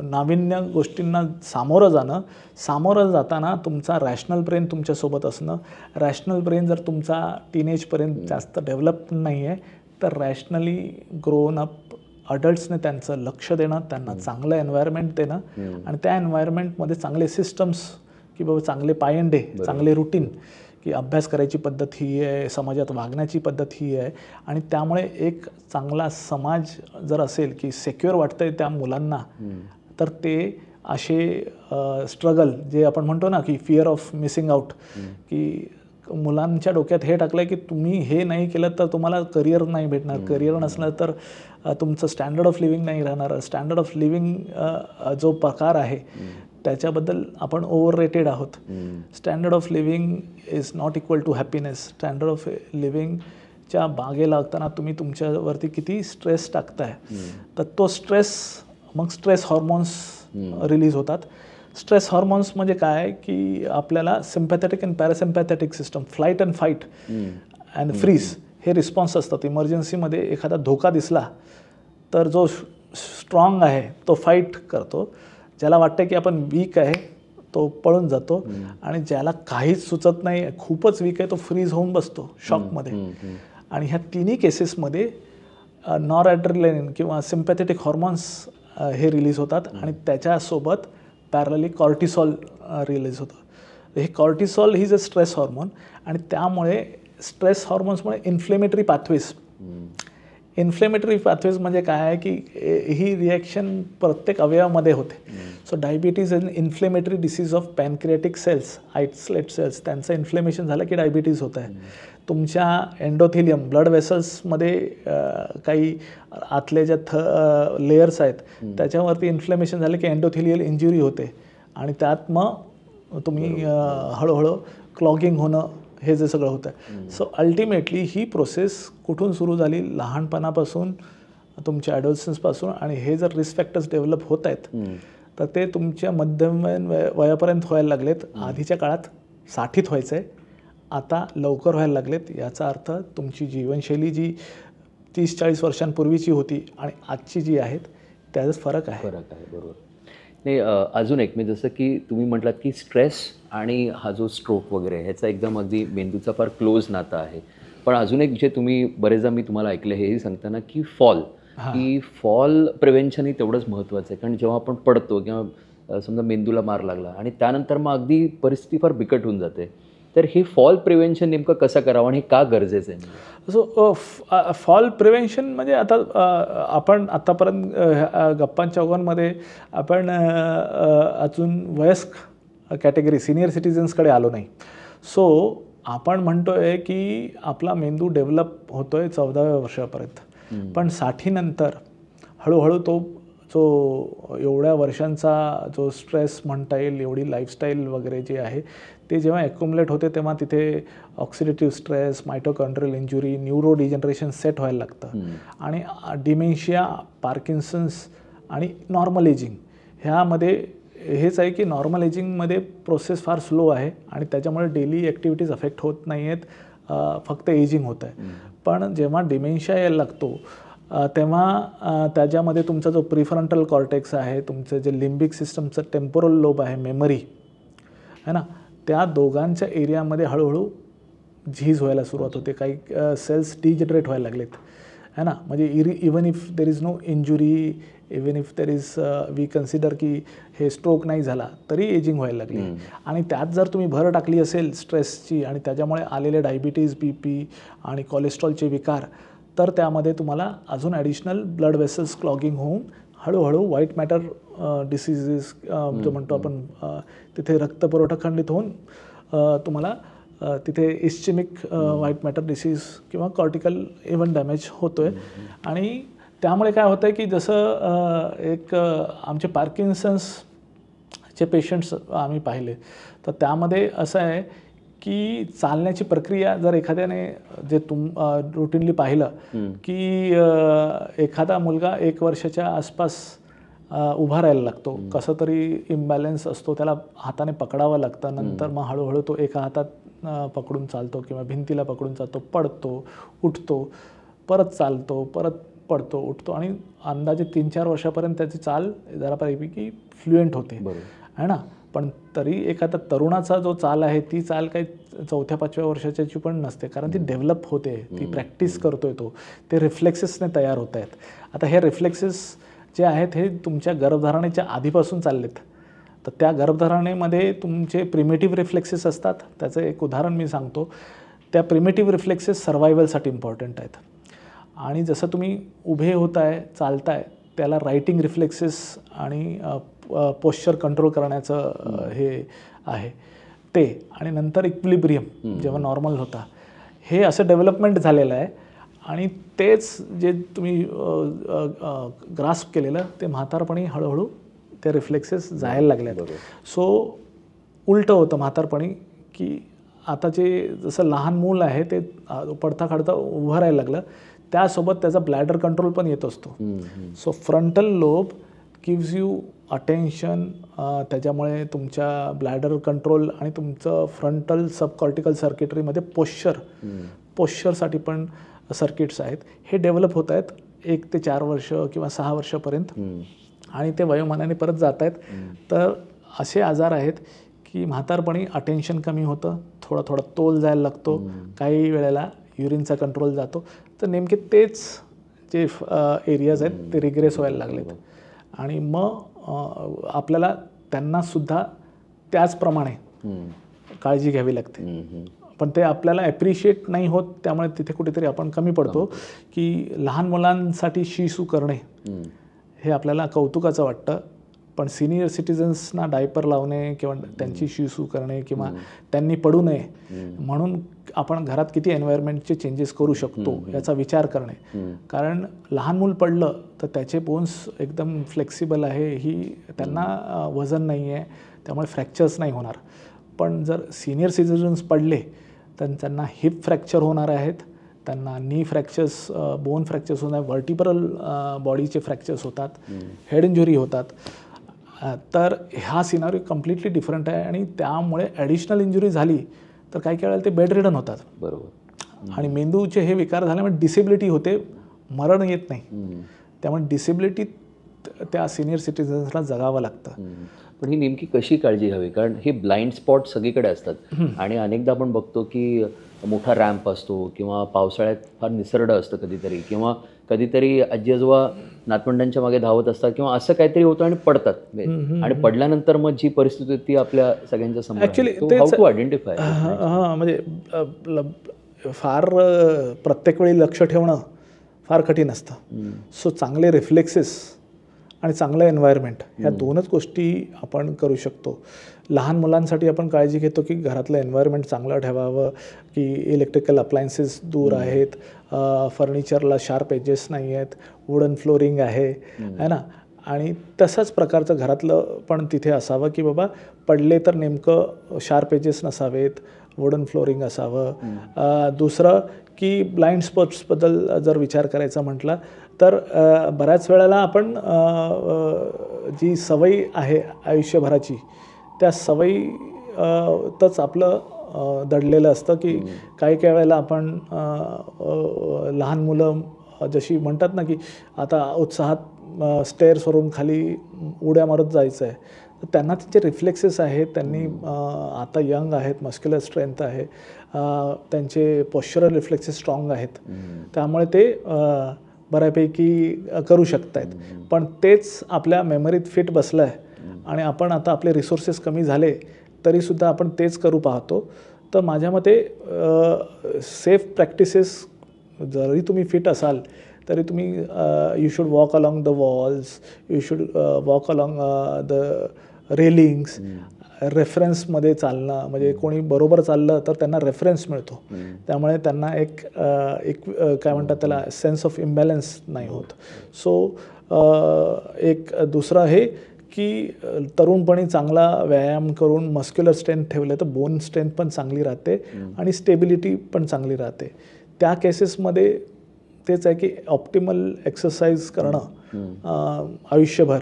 नाविन्य गोष्टींना सामोरं जाताना तुमचा रॅशनल ब्रेन तुमच्यासोबत असणं. रॅशनल ब्रेन जर तुमचा टीनेजपर्यंत जास्त डेव्हलप नाही आहे तर रॅशनली ग्रोन अप अडल्ट्सने त्यांचं लक्ष देणं, त्यांना चांगलं एन्व्हायरमेंट देणं, आणि त्या एन्व्हायरमेंटमध्ये चांगले सिस्टम्स की बाबा चांगले पायंडे, चांगले रुटीन, की अभ्यास करायची पद्धत ही आहे, समाजात वागण्याची पद्धत ही आहे. आणि त्यामुळे एक चांगला समाज जर असेल की सेक्युअर वाटतंय त्या मुलांना, तर ते असे स्ट्रगल जे आपण म्हणतो ना की फिअर ऑफ मिसिंग आउट, की मुलांच्या डोक्यात हे टाकलं की तुम्ही हे नाही केलं तर तुम्हाला करिअर नाही भेटणार, करिअर नसलं तर तुमचं स्टँडर्ड ऑफ लिव्हिंग नाही राहणार. स्टँडर्ड ऑफ लिव्हिंग जो प्रकार आहे त्याच्याबद्दल आपण ओव्हर-रेटेड आहोत. Standard of living is not equal to happiness. Standard of लिव्हिंगच्या मागे लागताना तुम्ही तुमच्यावरती किती स्ट्रेस टाकताय, तर तो स्ट्रेस, मग स्ट्रेस हॉर्मोन्स रिलीज होतात. स्ट्रेस हॉर्मोन्स म्हणजे काय की आपल्याला sympathetic and parasympathetic system, flight and fight and freeze हे रिस्पॉन्स असतात. इमर्जन्सीमध्ये एखादा धोका दिसला तर जो स्ट्रॉंग आहे तो फाईट करतो, ज्याला वाटतं की आपण वीक आहे तो पळून जातो, आणि ज्याला काहीच सुचत नाही, खूपच वीक आहे, तो फ्रीज होऊन बसतो शॉकमध्ये. आणि ह्या तिन्ही केसेसमध्ये नॉरॲड्रेनालिन किंवा सिम्पॅथेटिक हॉर्मोन्स हे रिलीज होतात, आणि त्याच्यासोबत पॅरलली कॉर्टिसॉल रिलीज होतं. हे कॉर्टिसॉल ही जे स्ट्रेस हॉर्मोन, आणि त्यामुळे स्ट्रेस हॉर्मोन्समुळे इन्फ्लेमेटरी पाथवेज म्हणजे काय आहे की ही रिॲक्शन प्रत्येक अवयवामध्ये होते. So diabetes is inflammatory disease of pancreatic cells, islet cells, त्यांचं इन्फ्लेमेशन झालं की डायबिटीज होत आहे. तुमच्या एंडोथिलियम ब्लड वेसल्समध्ये काही आतले ज्या लेयर्स आहेत त्याच्यावरती इन्फ्लेमेशन झालं की एंडोथिलियल इंजुरी होते आणि त्यात मग तुम्ही हळूहळू क्लॉगिंग होणं हे जे सगळं होतं. सो अल्टिमेटली ही प्रोसेस कुठून सुरू झाली, लहानपणापासून तुमच्या ॲडोलसन्सपासून, आणि हे जर रिस्क फॅक्टर्स डेव्हलप होत आहेत तर ते तुमच्या मध्यम वयापर्यंत व्हायला लागलेत. आधीच्या काळात 60त व्हायचं आहे, आता लवकर व्हायला लागलेत. याचा अर्थ तुमची जीवनशैली जी 30-40 वर्षांपूर्वीची होती आणि आजची जी आहेत त्याचाच फरक आहे. बरोबर. नाही, अजून एक मी जसं की तुम्ही म्हटलात की स्ट्रेस आणि हा जो स्ट्रोक वगैरे ह्याचा एकदम अगदी मेंदूचा फार क्लोज नाता आहे. पण अजून एक जे तुम्ही बरेचदा मी तुम्हाला ऐकलं हेही सांगताना की फॉल प्रिव्हेन्शन ही तेवढंच महत्त्वाचं आहे. कारण जेव्हा आपण पडतो किंवा समजा मेंदूला मार लागला आणि त्यानंतर मग अगदी परिस्थिती फार बिकट होऊन जाते, तर हे फॉल प्रिव्हेन्शन नेमकं कसं करावं आणि हे का गरजेचं आहे? सो फॉल प्रिव्हेन्शन म्हणजे आता आपण आत्तापर्यंत गप्पांच्या ओघांमध्ये आपण अजून वयस्क कॅटेगरी सिनियर सिटिझन्सकडे आलो नाही. सो आपण म्हणतो आहे की आपला मेंदू डेव्हलप होतो आहे 14व्या वर्षापर्यंत, पण 60 नंतर हळूहळू तो जो एवढ्या वर्षांचा जो स्ट्रेस म्हणता येईल, एवढी लाईफस्टाईल वगैरे जे आहे ते जेव्हा ॲक्युमुलेट होते तेव्हा तिथे oxidative stress, mitochondrial injury, neuro degeneration set व्हायला लागतं. आणि डिमेन्शिया, पार्किन्सन्स आणि नॉर्मल एजिंग ह्यामध्ये हेच आहे की नॉर्मल एजिंगमध्ये प्रोसेस फार स्लो आहे आणि त्याच्यामुळे डेली ॲक्टिव्हिटीज अफेक्ट होत नाही आहेत, फक्त एजिंग होत आहे. पण जेव्हा डिमेन्शिया यायला लागतो तेव्हा त्याच्यामध्ये तुमचा जो प्रिफ्रंटल कॉर्टेक्स आहे, तुमचं जे लिम्बिक सिस्टमचं टेम्पोरल लोब आहे, मेमरी है ना, त्या दोघांच्या एरियामध्ये हळूहळू झीज व्हायला सुरुवात होते. काही सेल्स डिजनरेट व्हायला लागलेत है ना. म्हणजे even if there is no injury, even if there is we consider की हे स्ट्रोक नाही झाला तरी एजिंग व्हायला लागली. आणि त्यात जर तुम्ही भर टाकली असेल स्ट्रेसची आणि त्याच्यामुळे आलेले डायबिटीज, BP आणि कोलेस्ट्रॉलचे विकार, तर त्यामध्ये तुम्हाला अजून ॲडिशनल ब्लड वेसल्स क्लॉगिंग होऊन हळूहळू व्हाईट मॅटर डिसीजेस जो म्हणतो आपण, तिथे रक्तपुरवठा खंडित होऊन तुम्हाला तिथे इस्चेमिक व्हाईट मॅटर डिसीज किंवा कॉर्टिकल इव्हन डॅमेज होतो आहे. आणि त्यामुळे काय होतं आहे की जसं एक आमचे पार्किन्सन्सचे पेशंट्स आम्ही पाहिले तर त्यामध्ये असं आहे की चालण्याची प्रक्रिया जर एखाद्याने जे रुटीनली पाहिलं की एखादा मुलगा 1 वर्षाच्या आसपास उभा राहायला लागतो, कसं तरी इम्बॅलन्स असतो, त्याला हाताने पकडावं लागतं, नंतर मग हळूहळू तो एका हातात पकडून चालतो किंवा भिंतीला पकडून चालतो, पडतो, उठतो, परत चालतो, परत पडतो, उठतो आणि अंदाजे 3-4 वर्षापर्यंत त्याची चाल जरा बऱ्यापैकी फ्लुएंट होते है ना. पण तरी एखादा तरुणाचा जो चाल आहे ती चाल काही 4-5व्या वर्षाची पण नसते, कारण ती डेव्हलप होते, ती प्रॅक्टिस करतोय तो, ते रिफ्लेक्सेसने तयार होत आहेत. आता हे रिफ्लेक्सेस जे आहेत हे तुमच्या गर्भधारणेच्या आधीपासून चाललेत. तर त्या गर्भधारणेमध्ये तुमचे प्रिमेटिव्ह रिफ्लेक्सेस असतात. त्याचं एक उदाहरण मी सांगतो. त्या प्रिमेटिव्ह रिफ्लेक्सेस सर्वायवलसाठी इम्पॉर्टंट आहेत. आणि जसं तुम्ही उभे होताय, चालताय, त्याला रायटिंग रिफ्लेक्सेस आणि पोश्चर कंट्रोल करण्याचं हे आहे ते, आणि नंतर इक्विलिब्रियम जेव्हा नॉर्मल होता, हे असं डेव्हलपमेंट झालेलं आहे. आणि तेच जे तुम्ही ग्रास्प केलेलं ते म्हातारपणी हळूहळू ते रिफ्लेक्सेस जायला लागल्यात. सो उलटं होतं म्हातारपणी की आता जे जसं लहान मूल आहे ते पडता काढता उभं राहायला लागलं, त्यासोबत त्याचा ब्लॅडर कंट्रोल पण येत असतो. So frontal lobe gives you attention, त्याच्यामुळे तुमच्या ब्लॅडर कंट्रोल आणि तुमचं फ्रंटल सबकॉर्टिकल सर्किटरीमध्ये पोश्चरसाठी पण सर्किट्स आहेत, हे डेव्हलप होत आहेत 1 ते 4 वर्ष किंवा 6 वर्षापर्यंत, आणि ते वयोमानाने परत जात आहेत. तर असे आजार आहेत की म्हातारपणी अटेन्शन कमी होतं, थोडा तोल जायला लागतो, काही वेळेला युरिनचा कंट्रोल जातो. तर नेमके तेच जे एरियाज आहेत ते रिग्रेस व्हायला लागलेत आणि मग आपल्याला त्यांनासुद्धा त्याचप्रमाणे काळजी घ्यावी लागते. पण ते आपल्याला ॲप्रिशिएट नाही होत, त्यामुळे तिथे कुठेतरी आपण कमी पडतो. की लहान मुलांसाठी शिशू करणे हे आपल्याला कौतुकाचं वाटतं, पण सिनियर सिटीजन्सना डायपर लावणे किंवा त्यांची शिसू करणे किंवा त्यांनी पडू नये म्हणून आपण घरात किती एन्व्हायरमेंटचे चेंजेस करू शकतो याचा विचार करणे. कारण लहान मूल पडलं तर त्याचे बोन्स एकदम फ्लेक्सिबल आहे, ही त्यांना वजन नाही आहे, त्यामुळे फ्रॅक्चर्स नाही होणार. पण जर सिनियर सिटीजन्स पडले तर त्यांना हिप फ्रॅक्चर होणार आहेत, त्यांना नी फ्रॅक्चर्स, बोन फ्रॅक्चर्स होणार, व्हर्टिब्रल बॉडीचे फ्रॅक्चर्स होतात, हेड इंजुरी होतात. तर हा सिनारिओ कम्प्लिटली डिफरंट आहे आणि त्यामुळे ॲडिशनल इंजुरी झाली तर काही वेळेला ते बेड रिडन होतात. बरोबर. आणि मेंदूचे हे विकार झाल्यामुळे डिसेबिलिटी होते, मरण येत नाही. त्यामुळे डिसेबिलिटी त्या सिनियर सिटीजन्सला जगावं लागतं. पण ही नेमकी कशी काळजी घ्यावी? कारण हे ब्लाइंड स्पॉट सगळीकडे असतात आणि अनेकदा आपण बघतो की मोठा रॅम्प असतो किंवा पावसाळ्यात फार निसरडं असतं कधीतरी, किंवा कधीतरी आजी आजोबा नातवंडांच्या मागे धावत असतात किंवा असं काहीतरी होतं आणि पडतात आणि पडल्यानंतर मग जी परिस्थिती होती ती आपल्या सगळ्यांच्या समोर. Actually how to identify? म्हणजे फार प्रत्येक वेळी लक्ष ठेवणं फार कठीण असतं. सो चांगले रिफ्लेक्सेस आणि चांगलं एन्व्हायरमेंट ह्या दोनच गोष्टी आपण करू शकतो. लहान मुलांसाठी आपण काळजी घेतो की घरातलं एन्व्हायरमेंट चांगलं ठेवावं, की इलेक्ट्रिकल अप्लायन्सेस दूर आहेत, फर्निचरला शार्प एजेस नाही आहेत, वुडन फ्लोरिंग आहे ना. आणि तसंच प्रकारचं घरातलं पण तिथे असावं की बाबा पडले तर नेमकं शार्प एजेस नसावेत, वुडन फ्लोरिंग असावं. दुसरं की ब्लाइंड स्पॉट्सबद्दल जर विचार करायचा म्हटलं तर बऱ्याच वेळेला आपण जी सवय आहे आयुष्यभराची त्या सवयीतच आपलं दडलेलं असतं की काही वेळेला आपण लहान मुलं जशी म्हणतात ना की आता उत्साहात स्टेअर्सवरून खाली उड्या मारत जायचं आहे, तर त्यांना त्यांचे रिफ्लेक्सेस आहेत, त्यांनी आता यंग आहेत, मस्क्युलर स्ट्रेंथ आहे, त्यांचे पोश्चरल रिफ्लेक्सेस स्ट्रॉंग आहेत, त्यामुळे ते बऱ्यापैकी करू शकत आहेत. पण तेच आपल्या मेमरीत फिट बसलं आहे आणि आपण आता आपले रिसोर्सेस कमी झाले तरीसुद्धा आपण तेच करू पाहतो. तर माझ्या मते सेफ प्रॅक्टिसेस, जरी तुम्ही फिट असाल तरी तुम्ही you should walk along the walls, you should walk along the railings, रेफरन्समध्ये चालणं, म्हणजे कोणी बरोबर चाललं तर त्यांना रेफरन्स मिळतो, त्यामुळे त्यांना एक काय म्हणतात त्याला सेन्स ऑफ इम्बॅलन्स नाही होत. सो एक दुसरं हे की तरुणपणी चांगला व्यायाम करून मस्क्युलर स्ट्रेंथ ठेवलं तर बोन स्ट्रेंथ पण चांगली राहते आणि स्टेबिलिटी पण चांगली राहते. त्या केसेसमध्ये तेच आहे की ऑप्टिमल एक्सरसाइज करणं आयुष्यभर,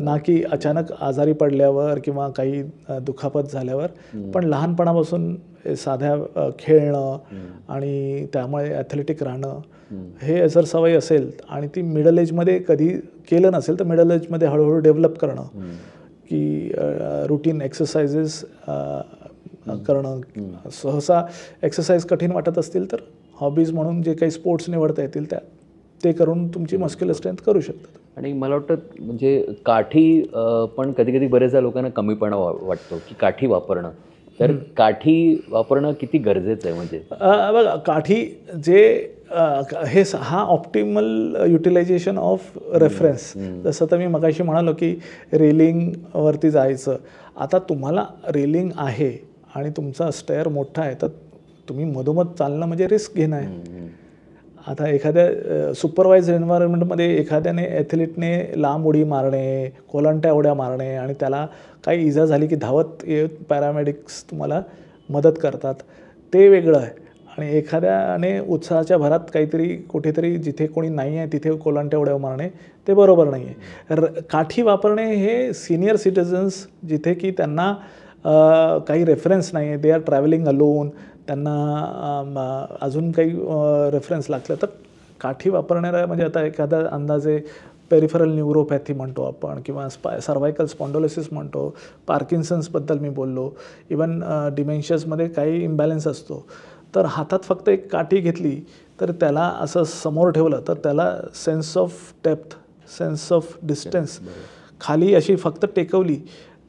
ना की अचानक आजारी पडल्यावर किंवा काही दुखापत झाल्यावर, पण लहानपणापासून साध्या खेळणं आणि त्यामुळे ॲथलेटिक राहणं हे जर सवय असेल आणि ती मिडल एजमध्ये कधी केलं नसेल तर मिडल एजमध्ये हळूहळू डेव्हलप करणं, की रुटीन एक्सरसाइजेस करणं. सहसा एक्सरसाइज कठीण वाटत असतील तर हॉबीज म्हणून जे काही स्पोर्ट्स निवडता येतील ते करून तुमची मस्क्युलर स्ट्रेंथ करू शकतात. आणि मला वाटतं म्हणजे काठी पण कधी कधी बरेचदा लोकांना कमीपणा वाटतो की काठी वापरणं, तर काठी वापरणं किती गरजेचं आहे? म्हणजे बघा, काठी जे हा ऑप्टिमल युटिलायझेशन ऑफ रेफरन्स. जसं तर मी मगाशी म्हणालो की रेलिंगवरती जायचं. आता तुम्हाला रेलिंग आहे आणि तुमचा स्टेअर मोठा आहे तर तुम्ही मधोमध चालणं म्हणजे रिस्क घेणं आहे. आता एखाद्या सुपरवाइज एन्व्हायरमेंटमध्ये एखाद्याने ॲथलीटने लांब उडी मारणे, कोलंट्या उड्या मारणे आणि त्याला काही इजा झाली की धावत पॅरामेडिक्स तुम्हाला मदत करतात, ते वेगळं आहे. आणि एखाद्याने उत्साहाच्या भरात काहीतरी कुठेतरी जिथे कोणी नाही आहे तिथे कोलंट्या उड्या मारणे ते बरोबर नाही आहे. काठी वापरणे हे सिनियर सिटीजन्स जिथे की त्यांना काही रेफरन्स नाही आहे, दे आर ट्रॅव्हलिंग अलोन, त्यांना अजून काही रेफरन्स लागलं तर काठी वापरणाऱ्या, म्हणजे आता एखादा अंदाजे पेरिफरल न्यूरोपॅथी म्हणतो आपण किंवा सर्वायकल स्पॉन्डोलिसिस म्हणतो, पार्किन्सन्सबद्दल मी बोललो, इवन डिमेन्शियाजमध्ये काही इम्बॅलन्स असतो, तर हातात फक्त एक काठी घेतली तर त्याला असं समोर ठेवलं तर त्याला sense of depth, sense of distance खाली अशी फक्त टेकवली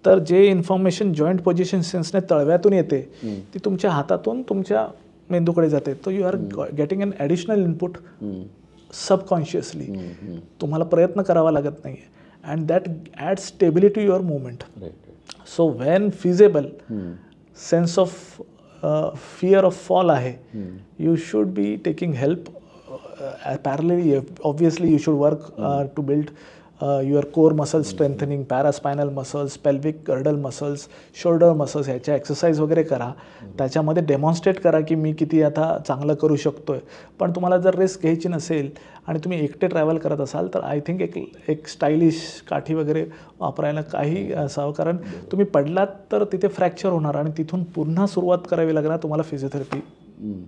तर जे इन्फॉर्मेशन जॉईंट पोझिशन सेन्सने तळव्यातून येते ती तुमच्या हातातून तुमच्या मेंदूकडे जाते. तो you are getting an additional input subconsciously. तुम्हाला प्रयत्न करावा लागत नाही आहे. And that add stability your movement. Right. So when feasible sense of fear of fall आहे, you should be taking help parallelly. Obviously you should work to build your core muscle strengthening, paraspinal muscles, pelvic girdle muscles, shoulder muscles, ह्याच्या exercise वगैरे करा. त्याच्यामध्ये demonstrate करा की मी किती आता चांगलं करू शकतोय. पण तुम्हाला जर रिस्क घ्यायची नसेल आणि तुम्ही एकटे ट्रॅव्हल करत असाल तर आय थिंक एक स्टायलिश काठी वगैरे वापरायला काही असावं, कारण तुम्ही पडलात तर तिथे फ्रॅक्चर होणार आणि तिथून पुन्हा सुरुवात करावी लागणार तुम्हाला फिजिओथेरपी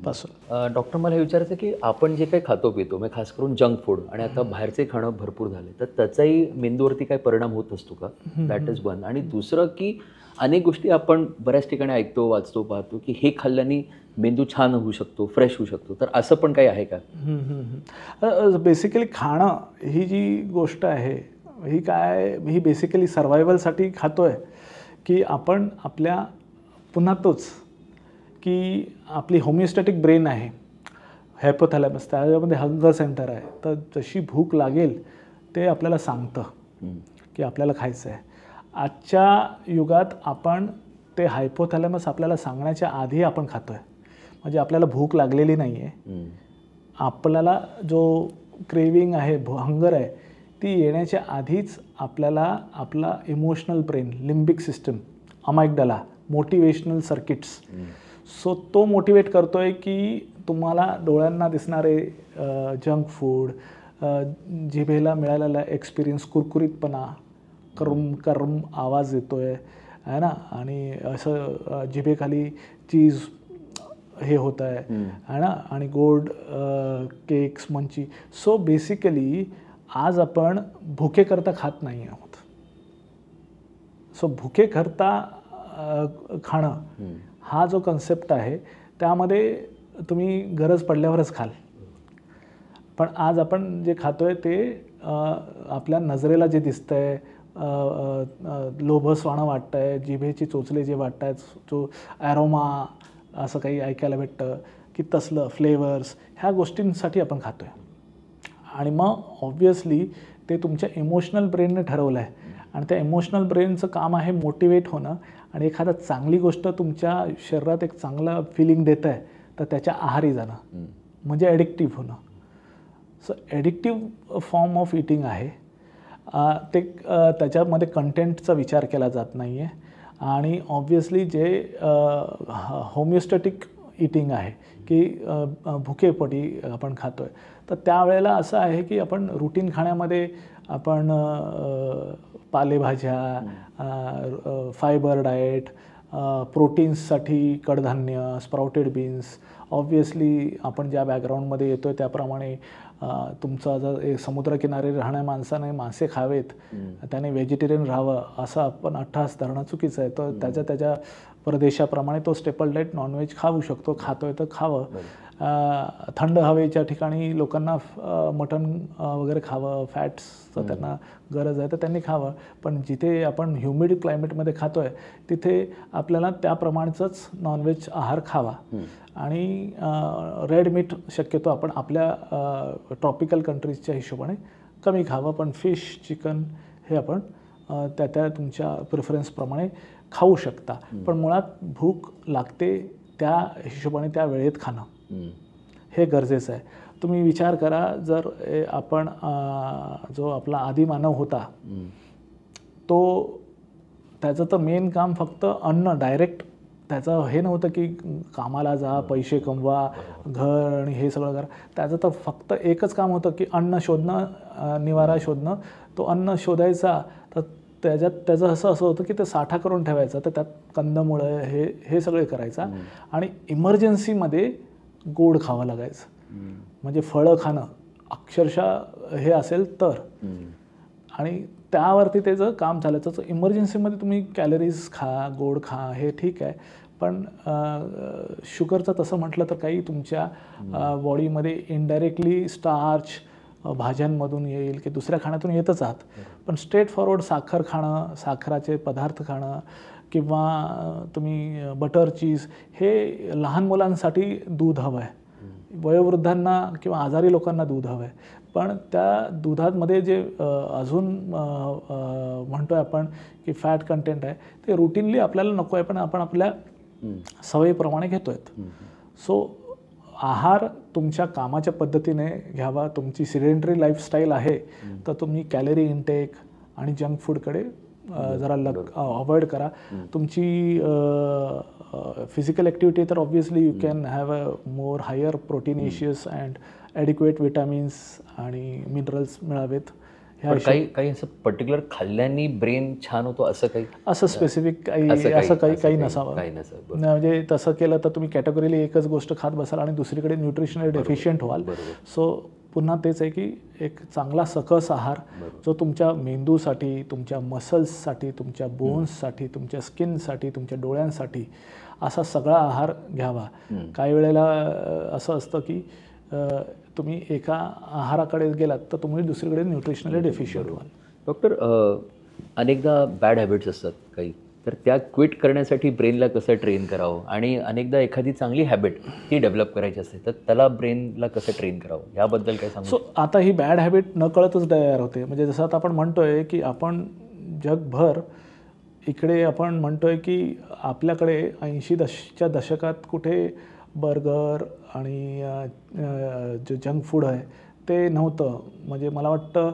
पासून. डॉक्टर मला हे विचारायचं की आपण जे काही खातो पितो म्हणजे खास करून जंक फूड आणि आता बाहेरचे खाणं भरपूर झाले तर त्याचाही मेंदूवरती काही परिणाम होत असतो का? That is one. आणि दुसरं की अनेक गोष्टी आपण बऱ्याच ठिकाणी ऐकतो, वाचतो, पाहतो की हे खाल्ल्याने मेंदू छान होऊ शकतो, फ्रेश होऊ शकतो. तर असं पण काही आहे का? बेसिकली खाणं ही जी गोष्ट आहे ही बेसिकली सर्वायवलसाठी खातोय की आपण आपल्या पुन्हा तोच की आपली होमिओस्टॅटिक ब्रेन आहे, हायपोथॅलॅमस, त्याच्यामध्ये हंगर सेंटर आहे. तर जशी भूक लागेल ते आपल्याला सांगतं की आपल्याला खायचं आहे. आजच्या युगात आपण ते हायपोथॅलॅमस आपल्याला सांगण्याच्या आधी आपण खातो आहे. म्हणजे आपल्याला भूक लागलेली नाही आहे, आपल्याला जो क्रेविंग आहे, हंगर आहे, ती येण्याच्या आधीच आपल्याला आपला emotional brain, limbic system, amygdala, motivational circuits, so तो मोटिवेट करतो आहे की तुम्हाला डोळ्यांना दिसणारे जंक फूड, जिभेला मिळालेला एक्सपिरियन्स, कुरकुरीतपणा, कर्म आवाज येतो आहे ना, आणि असं जिभेखाली चीज हे होत आहे ना, आणि गोड केक्स, मंची. सो बेसिकली आज आपण भुकेकरता खात नाही आहोत. सो भुकेकरता खाणं हा जो कन्सेप्ट आहे त्यामध्ये तुम्ही गरज पडल्यावरच खाल. पण आज आपण जे खातोय ते आपल्या नजरेला जे दिसतंय, लोभसवाणं वाटतं आहे, जिभेची चोचले जे वाटत आहेत, जो ॲरोमा असं काही ऐकायला भेटतं की तसलं फ्लेवर्स, ह्या गोष्टींसाठी आपण खातोय. आणि मग ऑब्व्हियसली ते तुमच्या इमोशनल ब्रेनने ठरवलं आहे आणि त्या इमोशनल ब्रेनचं काम आहे मोटिवेट होणं. आणि एखादा चांगली गोष्ट तुमच्या शरीरात एक चांगलं फिलिंग देत आहे तर त्याच्या आहारी जाणं म्हणजे ॲडिक्टिव्ह होणं. So addictive form of eating आहे ते. त्याच्यामध्ये कंटेंटचा विचार केला जात नाही आहे. आणि ऑब्व्हियसली जे होमिओस्टॅटिक इटिंग आहे की भुकेपोटी आपण खातो आहे, तर त्यावेळेला असं आहे की आपण रुटीन खाण्यामध्ये आपण पालेभाज्या, फायबर डाएट, प्रोटीन्ससाठी कडधान्य, स्प्राउटेड बीन्स, ऑब्व्हियसली आपण ज्या बॅकग्राऊंडमध्ये येतो आहे त्याप्रमाणे तुमचा जर समुद्रकिनारी राहणाऱ्या माणसाने मासे खावेत, त्याने व्हेजिटेरियन राहावं असं आपण अट्टहास धरणं चुकीचं आहे. तर त्याच्या प्रदेशाप्रमाणे तो स्टेपल डाएट नॉनव्हेज खाऊ शकतो, खातोय तर खावं. थंड हवेच्या ठिकाणी लोकांना मटण वगैरे खावं, फॅट्सचं त्यांना गरज आहे तर त्यांनी खावं. पण जिथे आपण ह्युमिड क्लायमेटमध्ये खातो आहे तिथे आपल्याला त्या प्रमाणचंच नॉनव्हेज आहार खावा. आणि रेड मीट शक्यतो आपण आपल्या ट्रॉपिकल कंट्रीजच्या हिशोबाने कमी खावं. पण फिश, चिकन हे आपण त्या तुमच्या प्रिफरन्सप्रमाणे खाऊ शकता. पण मुळात भूक लागते त्या हिशोबाने त्या वेळेत खाणं हे गरजेचं आहे. तुम्ही विचार करा, जर आपण जो आपला आदिमानव होता तो त्याचं तर मेन काम फक्त अन्न, डायरेक्ट त्याचं हे नव्हतं की कामाला जा, पैसे कमवा, घर आणि हे सगळं करा. त्याचं तर फक्त एकच काम होतं की अन्न शोधणं, निवारा शोधणं. तो अन्न शोधायचा तर त्याचं असं होतं की ते साठा करून ठेवायचं, तर त्यात कंदमुळं हे सगळे करायचा. आणि इमर्जन्सीमध्ये गोड खावं लागायचं, म्हणजे फळं खाणं अक्षरशः हे असेल तर. आणि त्यावरती त्याचं काम चालायचं. तर इमर्जन्सीमध्ये तुम्ही कॅलरीज खा, गोड खा, हे ठीक आहे. पण शुगरचं तसं म्हटलं तर काही तुमच्या बॉडीमध्ये इनडायरेक्टली स्टार्च भाज्यांमधून येईल की दुसऱ्या खाण्यातून येतच आहात. पण स्ट्रेट फॉरवर्ड साखर खाणं, साखराचे पदार्थ खाणं किंवा तुम्ही बटर, चीज, हे लहान मुलांसाठी दूध हवं आहे, वयोवृद्धांना किंवा आजारी लोकांना दूध हवं आहे. पण त्या दुधामध्ये जे अजून म्हणतोय आपण की फॅट कंटेंट आहे ते रुटीनली आपल्याला नको आहे, पण आपण आपल्या सवयीप्रमाणे घेतो आहेत. सो आहार तुमच्या कामाच्या पद्धतीने घ्यावा. तुमची सिडेंटरी लाईफस्टाईल आहे तर तुम्ही कॅलरी इनटेक आणि जंक फूडकडे जरा अवॉइड करा. तुमची फिजिकल ॲक्टिव्हिटी तर obviously you can have a more higher proteinaceous and adequate vitamins आणि मिनरल्स मिळावेत. काही असं पर्टिक्युलर खाल्ल्याने ब्रेन छान होतो असं काही, असं स्पेसिफिक काही नसावं. म्हणजे तसं केलं तर तुम्ही कॅटेगरीली एकच गोष्ट खात बसाल आणि दुसरीकडे न्यूट्रिशनल डेफिशियंट व्हाल. सो पुन्हा तेच आहे की एक चांगला सकस आहार जो तुमच्या मेंदूसाठी, तुमच्या मसल्ससाठी, तुमच्या बोन्ससाठी, तुमच्या स्किनसाठी, तुमच्या डोळ्यांसाठी असा सगळा आहार घ्यावा. काही वेळेला असं असतं की तुम्ही एका आहाराकडे गेलात तर तुम्ही दुसरीकडे न्यूट्रिशनली डेफिशियंट व्हाल. डॉक्टर, अनेकदा बॅड हॅबिट्स असतात काही, तर त्या क्विट करण्यासाठी ब्रेनला कसं ट्रेन करावं, आणि अनेकदा एखादी चांगली हॅबिट ती डेव्हलप करायची असते तर त्याला ब्रेनला कसं ट्रेन करावं याबद्दल काय सांगू? सो आता ही बॅड हॅबिट न कळतच तयार होते. म्हणजे जसं आता आपण म्हणतोय की आपण जगभर इकडे आपण म्हणतोय की आपल्याकडे 80च्या दशकात कुठे बर्गर आणि जे जंक फूड आहे ते नव्हतं. म्हणजे मला वाटतं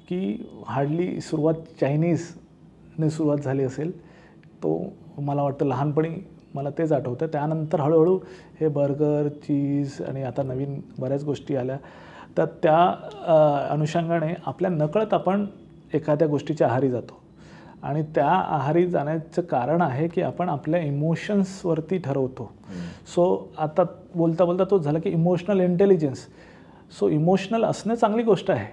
की हार्डली सुरुवात चायनीजने सुरुवात झाली असेल. तो मला वाटतं लहानपणी मला तेच आठवतं. त्यानंतर हळूहळू हे बर्गर, चीज आणि आता नवीन बऱ्याच गोष्टी आल्या. तर त्या अनुषंगाने आपल्या नकळत आपण एखाद्या गोष्टीच्या आहारी जातो आणि त्या आहारी जाण्याचं कारण आहे की आपण आपल्या इमोशन्सवरती ठरवतो. सो आता बोलता बोलता तोच झाला की इमोशनल इंटेलिजन्स. सो इमोशनल असणं चांगली गोष्ट आहे,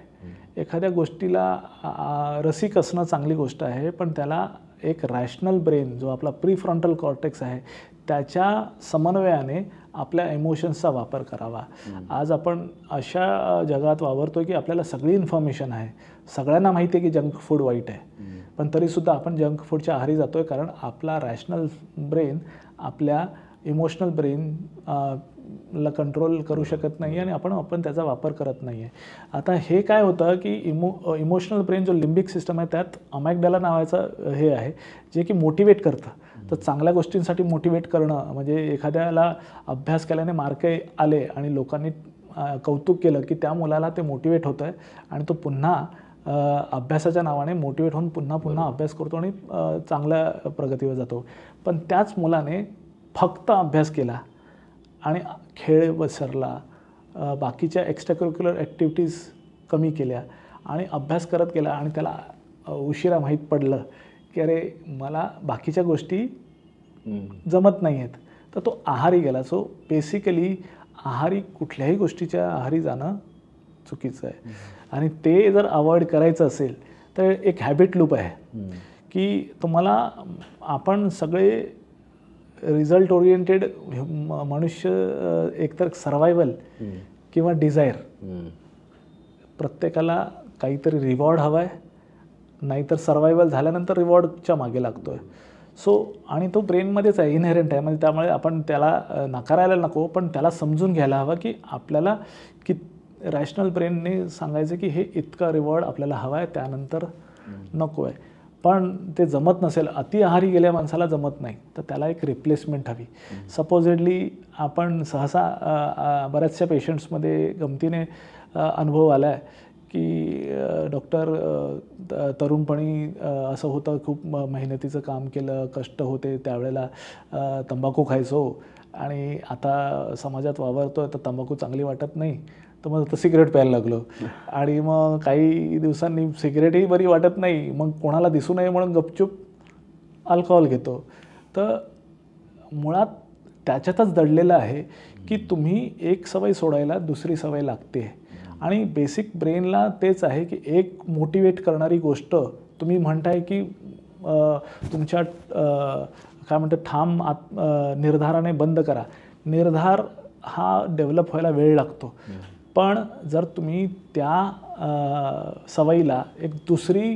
एखाद्या गोष्टीला रसिक असणं चांगली गोष्ट आहे, पण त्याला एक रॅशनल ब्रेन जो आपला प्रीफ्रंटल कॉर्टेक्स आहे त्याच्या समन्वयाने आपल्या इमोशन्सचा वापर करावा. आज आपण अशा जगात वावरतो की आपल्याला सगळी इन्फॉर्मेशन आहे, सगळ्यांना माहिती आहे की जंक फूड वाईट आहे, पण तरीसुद्धा आपण जंक फूडच्या आहारी जातो आहे कारण आपला रॅशनल ब्रेन आपल्या इमोशनल ब्रेन ला कंट्रोल करू शकत नाही आणि आपण त्याचा वापर करत नाही आहे. आता हे काय होतं की इमोशनल ब्रेन जो लिम्बिक सिस्टम आहे त्यात अमॅगडाला नावाचं हे आहे जे की मोटिवेट करतं. तर चांगल्या गोष्टींसाठी मोटिवेट करणं म्हणजे एखाद्याला अभ्यास केल्याने मार्क आले आणि लोकांनी कौतुक केलं की त्या मुलाला ते मोटिवेट होतं आहे आणि तो पुन्हा अभ्यासाच्या नावाने मोटिवेट होऊन पुन्हा अभ्यास करतो आणि चांगल्या प्रगतीवर जातो. पण त्याच मुलाने फक्त अभ्यास केला आणि खेळ विसरला, बाकीच्या एक्स्ट्रा करिक्युलर ॲक्टिव्हिटीज कमी केल्या आणि अभ्यास करत गेला आणि त्याला उशिरा माहीत पडलं की अरे मला बाकीच्या गोष्टी जमत नाही आहेत, तर तो आहारी गेला. सो बेसिकली आहारी कुठल्याही गोष्टीच्या आहारी जाणं चुकीचं आहे आणि ते जर अवॉइड करायचं असेल तर एक हॅबिट लूप आहे की तुम्हाला आपण सगळे रिझल्ट ओरिएंटेड मनुष्य एकतर सर्वायवल किंवा डिझायर, प्रत्येकाला काहीतरी रिवॉर्ड हवा आहे, नाहीतर सर्वायवल झाल्यानंतर रिवॉर्डच्या मागे लागतो आहे. सो आणि तो ब्रेनमध्येच आहे, इनहेरंट आहे. म्हणजे त्यामुळे आपण त्याला नाकारायला नको, पण त्याला समजून घ्यायला हवं की आपल्याला की रॅशनल ब्रेनने सांगायचं की हे इतका रिवॉर्ड आपल्याला हवा आहे, त्यानंतर नको आहे. पण ते जमत नसेल, अति आहारी गेल्या माणसाला जमत नाही, तर त्याला एक रिप्लेसमेंट हवी. सपोजेडली आपण सहसा बऱ्याचशा पेशंट्समध्ये गमतीने अनुभव आला आहे की डॉक्टर तरुणपणी असं होतं, खूप मेहनतीचं काम केलं, कष्ट होते, त्यावेळेला तंबाखू खायचो आणि आता समाजात वावरतो आहे तर तंबाखू चांगली वाटत नाही, तर मग तर सिगरेट प्यायला लागलो आणि मग काही दिवसांनी सिगरेटही बरी वाटत नाही, मग कोणाला दिसू नये म्हणून गपचूप अल्कोहोल घेतो. तर मुळात त्याच्यातच दडलेलं आहे की तुम्ही एक सवय सोडायला दुसरी सवय लागते आणि बेसिक ब्रेनला तेच आहे की एक मोटिवेट करणारी गोष्ट तुम्ही म्हणताय की तुमच्या काय म्हणतात ठाम निर्धाराने बंद करा. निर्धार हा डेव्हलप व्हायला वेळ लागतो, पण जर तुम्ही त्या सवयीला एक दुसरी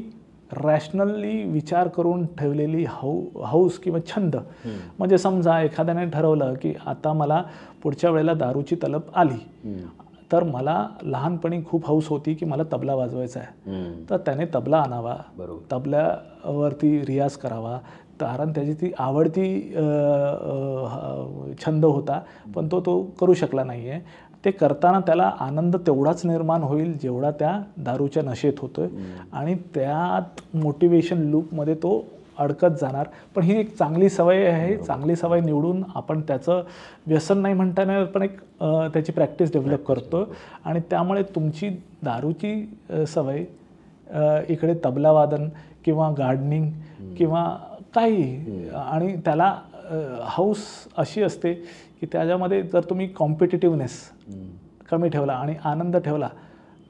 रॅशनली विचार करून ठेवलेली हौस किंवा छंद, म्हणजे समजा एखाद्याने ठरवलं की आता मला पुढच्या वेळेला दारूची तलब आली तर मला लहानपणी खूप हौस होती की मला तबला वाजवायचा आहे. तर त्याने तबला आणावा, बरोबर. तबल्यावरती रियाज करावा, कारण त्याची ती आवडती छंद होता, पण तो करू शकला नाही आहे. ते करताना त्याला आनंद तेवढाच निर्माण होईल जेवढा त्या दारूच्या नशेत होतोय, आणि त्यात मोटिवेशन लूपमध्ये तो अडकत जाणार. पण ही एक चांगली सवय आहे. चांगली सवय निवडून आपण त्याचं व्यसन नाही म्हणता येणार, पण एक त्याची प्रॅक्टिस डेव्हलप करतो, आणि त्यामुळे तुमची दारूची सवय इकडे तबलावादन किंवा गार्डनिंग किंवा काही, आणि त्याला हौस अशी असते की त्याच्यामध्ये जर तुम्ही कॉम्पिटिटिव्हनेस कमी ठेवला आणि आनंद ठेवला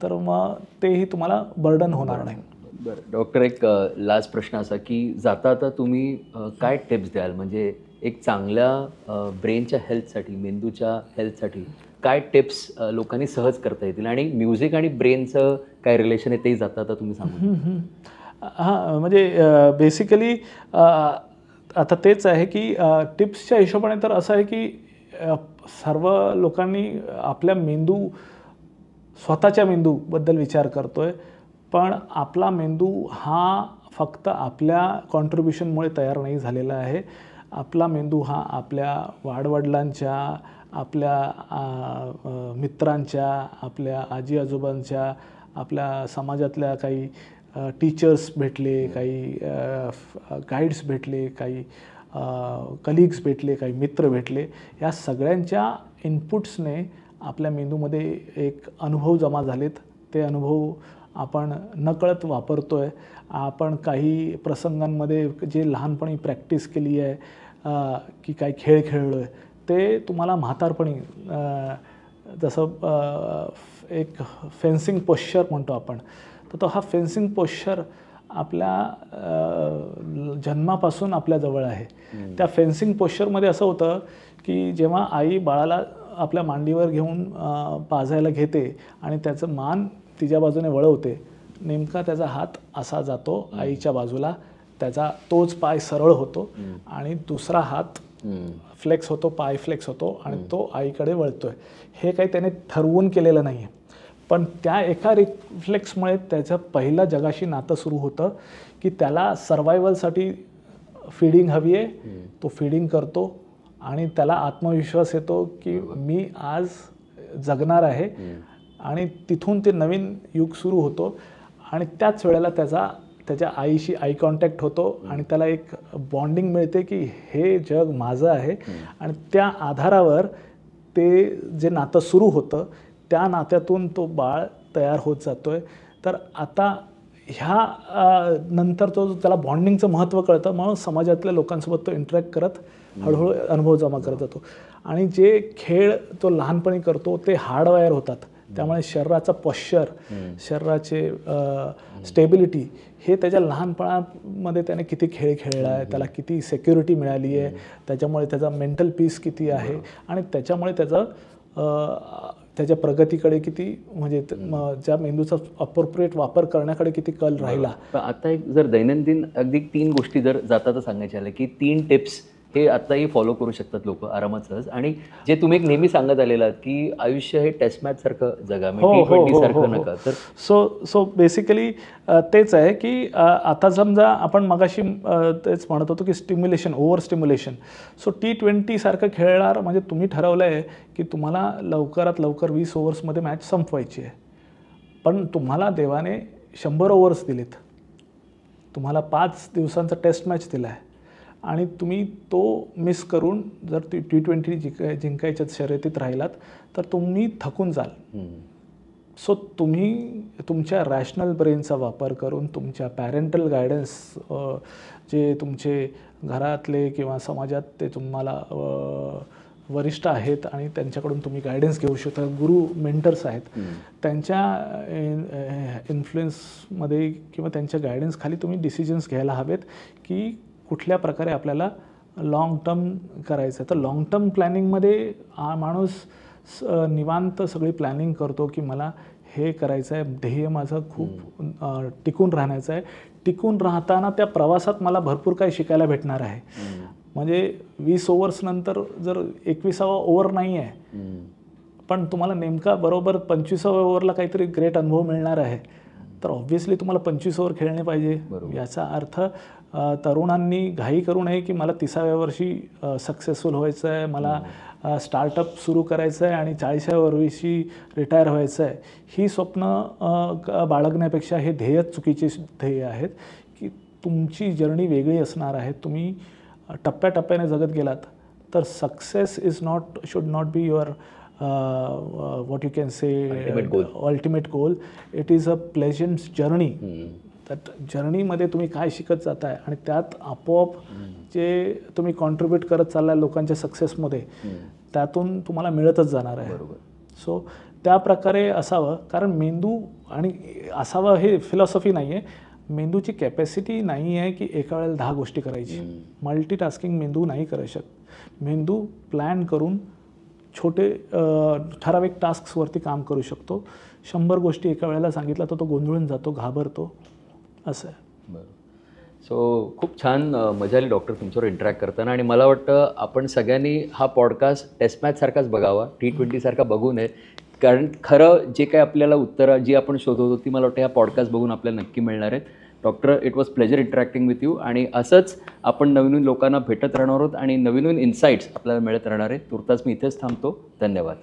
तर मग तेही तुम्हाला बर्डन होणार नाही. बरं डॉक्टर, एक लास्ट प्रश्न असा की जाता आता तुम्ही काय टिप्स द्याल, म्हणजे एक चांगल्या ब्रेनच्या हेल्थसाठी, मेंदूच्या हेल्थसाठी काय टिप्स लोकांनी सहज करता येतील, आणि म्युझिक आणि ब्रेनचं काय रिलेशन आहे तेही जाता आता तुम्ही सांगू. हां, म्हणजे बेसिकली आता तेच आहे की टिप्सच्या हिशोबाने तर असं आहे की सर्व लोकांनी आपल्या स्वतःच्या मेंदूबद्दल विचार करतोय, पण आपला मेंदू हा फक्त आपल्या कॉन्ट्रिब्युशनमुळे तयार नाही झालेला आहे. आपला मेंदू हा आपल्या वाडवडिलांच्या, आपल्या मित्रांच्या, आपल्या आजी आजोबांच्या, आपल्या समाजातल्या काही टीचर्स भेटले, काही गाईड्स भेटले, काही कलिग्स भेटले, काही मित्र भेटले, या सगळ्यांच्या इनपुट्सने आपल्या मेंदूमध्ये एक अनुभव जमा झालेत. ते अनुभव आपण नकळत वापरतो आहे. आपण काही प्रसंगांमध्ये जे लहानपणी प्रॅक्टिस केली आहे की काही खेळ खेळलो आहे, ते तुम्हाला म्हातारपणी, जसं एक फेन्सिंग पोश्चर म्हणतो आपण, तर तो हा फेन्सिंग पोश्चर आपल्या जन्मापासून आपल्याजवळ आहे. त्या फेन्सिंग पोश्चरमध्ये असं होतं की जेव्हा आई बाळाला आपल्या मांडीवर घेऊन पाजायला घेते आणि त्याचं मान तिच्या बाजूने वळवते, नेमका त्याचा हात असा जातो आईच्या बाजूला, त्याचा तोच पाय सरळ होतो आणि दुसरा हात फ्लेक्स होतो, पाय फ्लेक्स होतो आणि तो आईकडे वळतोय. हे काही त्याने ठरवून केलेलं नाही आहे, पण त्या एका रिफ्लेक्समुळे त्याचं पहिलं जगाशी नातं सुरू होतं की त्याला सर्वायवलसाठी फीडिंग हवी आहे. तो फीडिंग करतो आणि त्याला आत्मविश्वास येतो की मी आज जगणार आहे, आणि तिथून ते नवीन युग सुरू होतो. आणि त्याच वेळेला त्याच्या आईशी आय कॉन्टॅक्ट होतो आणि त्याला एक बॉन्डिंग मिळते की हे जग माझं आहे, आणि त्या आधारावर ते जे नातं सुरू होतं त्या नात्यातून तो बाळ तयार होत जातोय. तर आता ह्या नंतर तो त्याला बॉन्डिंगचं महत्त्व कळतं, म्हणून समाजातल्या लोकांसोबत तो इंटरॅक्ट करत हळूहळू अनुभव जमा करत जातो. आणि जे खेळ तो लहानपणी करतो ते हार्डवायर होतात, त्यामुळे शरीराचा पॉश्चर, शरीराचे स्टेबिलिटी हे त्याच्या लहानपणामध्ये त्याने किती खेळ खेळला आहे, त्याला किती सिक्युरिटी मिळाली आहे, त्याच्यामुळे त्याचा मेंटल पीस किती आहे, आणि त्याच्यामुळे त्याच्या प्रगतीकडे किती, म्हणजे ज्या मेंदूचा अप्रोप्रिएट वापर करण्याकडे किती कल राहिला. आता एक जर दैनंदिन अगदी 3 गोष्टी जर जाता सांगायच्या आल्या की 3 टिप्स हे आत्ताही फॉलो करू शकतात लोक आरामात सहज, आणि जे तुम्ही एक नेहमी सांगत आलेला की आयुष्य हे टेस्ट मॅच सारखं जगा, T20 सारखं नका. तर सो बेसिकली तेच आहे की आता समजा आपण मगाशी तेच म्हणत होतो की stimulation, over stimulation. So T20 सारखं खेळणार म्हणजे तुम्ही ठरवलं आहे की तुम्हाला लवकरात लवकर 20 ओव्हर्समध्ये मॅच संपवायची आहे, पण तुम्हाला देवाने 100 ओव्हर्स दिलेत, तुम्हाला 5 दिवसांचा टेस्ट मॅच दिला आहे, आणि तुम्ही तो मिस करून जर T20 जिंकायच्या शर्यतीत राहिलात तर तुम्ही थकून जाल. सो तुम्ही तुमच्या रॅशनल ब्रेनचा वापर करून, तुमच्या पॅरेंटल गायडन्स, जे तुमचे घरातले किंवा समाजात ते तुम्हाला वरिष्ठ आहेत आणि त्यांच्याकडून तुम्ही गायडन्स घेऊ शकता, गुरु मेंटर्स आहेत, त्यांच्या इन्फ्लुएन्समध्ये किंवा त्यांच्या गायडन्स खाली तुम्ही डिसिजन्स घ्यायला हवेत की कुठल्या प्रकारे आपल्याला लाँग टर्म करायचं आहे. तर लाँग टर्म प्लॅनिंगमध्ये माणूस निवांत सगळी प्लॅनिंग करतो की मला हे करायचं आहे, ध्येय माझं खूप टिकून राहण्याचं आहे. टिकून राहताना त्या प्रवासात मला भरपूर काही शिकायला भेटणार आहे. म्हणजे 20 ओव्हर्स नंतर जर 21वा ओव्हर नाही आहे, पण तुम्हाला नेमका बरोबर 25व्या ओव्हरला काहीतरी ग्रेट अनुभव मिळणार आहे, तर ऑब्व्हियसली तुम्हाला 25 ओव्हर खेळणे पाहिजे. याचा अर्थ तरुणांनी घाई करू नये की मला 30व्या वर्षी सक्सेसफुल व्हायचं आहे, मला स्टार्टअप सुरू करायचं आहे आणि 40व्या वर्षी रिटायर व्हायचं आहे. ही स्वप्न बाळगण्यापेक्षा हे ध्येय चुकीचे ध्येय आहेत की तुमची जर्नी वेगळी असणार आहे. तुम्ही टप्प्याटप्प्याने जगत गेलात तर success should not be your what you can say ultimate goal. It is a pleasant journey. त्यात जर्नीमध्ये तुम्ही काय शिकत जाताय आणि त्यात आपोआप जे तुम्ही कॉन्ट्रीब्यूट करत चाललाय लोकांच्या सक्सेसमध्ये, त्यातून तुम्हाला मिळतच जाणार आहे. सो त्या प्रकारे असावं. कारण मेंदू आणि असावं हे फिलॉसॉफी नाही आहे. मेंदूची कॅपॅसिटी नाही आहे की एका वेळेला 10 गोष्टी करायची. मल्टीटास्किंग मेंदू नाही करू शकत. मेंदू प्लॅन करून छोटे ठराविक टास्क्सवरती काम करू शकतो. 100 गोष्टी एका वेळेला सांगितलं तर तो गोंधळून जातो, घाबरतो, असं आहे. बरं. सो खूप छान मजा आली डॉक्टर तुमच्यावर इंटरॅक्ट करताना. आणि मला वाटतं आपण सगळ्यांनी हा पॉडकास्ट टेस्ट मॅचसारखाच बघावा, T20 सारखा बघू नये. कारण खरं जे काही आपल्याला उत्तरं जी आपण शोधत होतो ती मला वाटतं ह्या पॉडकास्ट बघून आपल्याला नक्की मिळणार आहेत. Doctor, it was pleasure interacting with you. आणि असंच आपण नवीन लोकांना भेटत राहणार आहोत आणि नवीन इन्साईट्स आपल्याला मिळत राहणार आहेत. तुर्तास मी इथेच थांबतो. धन्यवाद.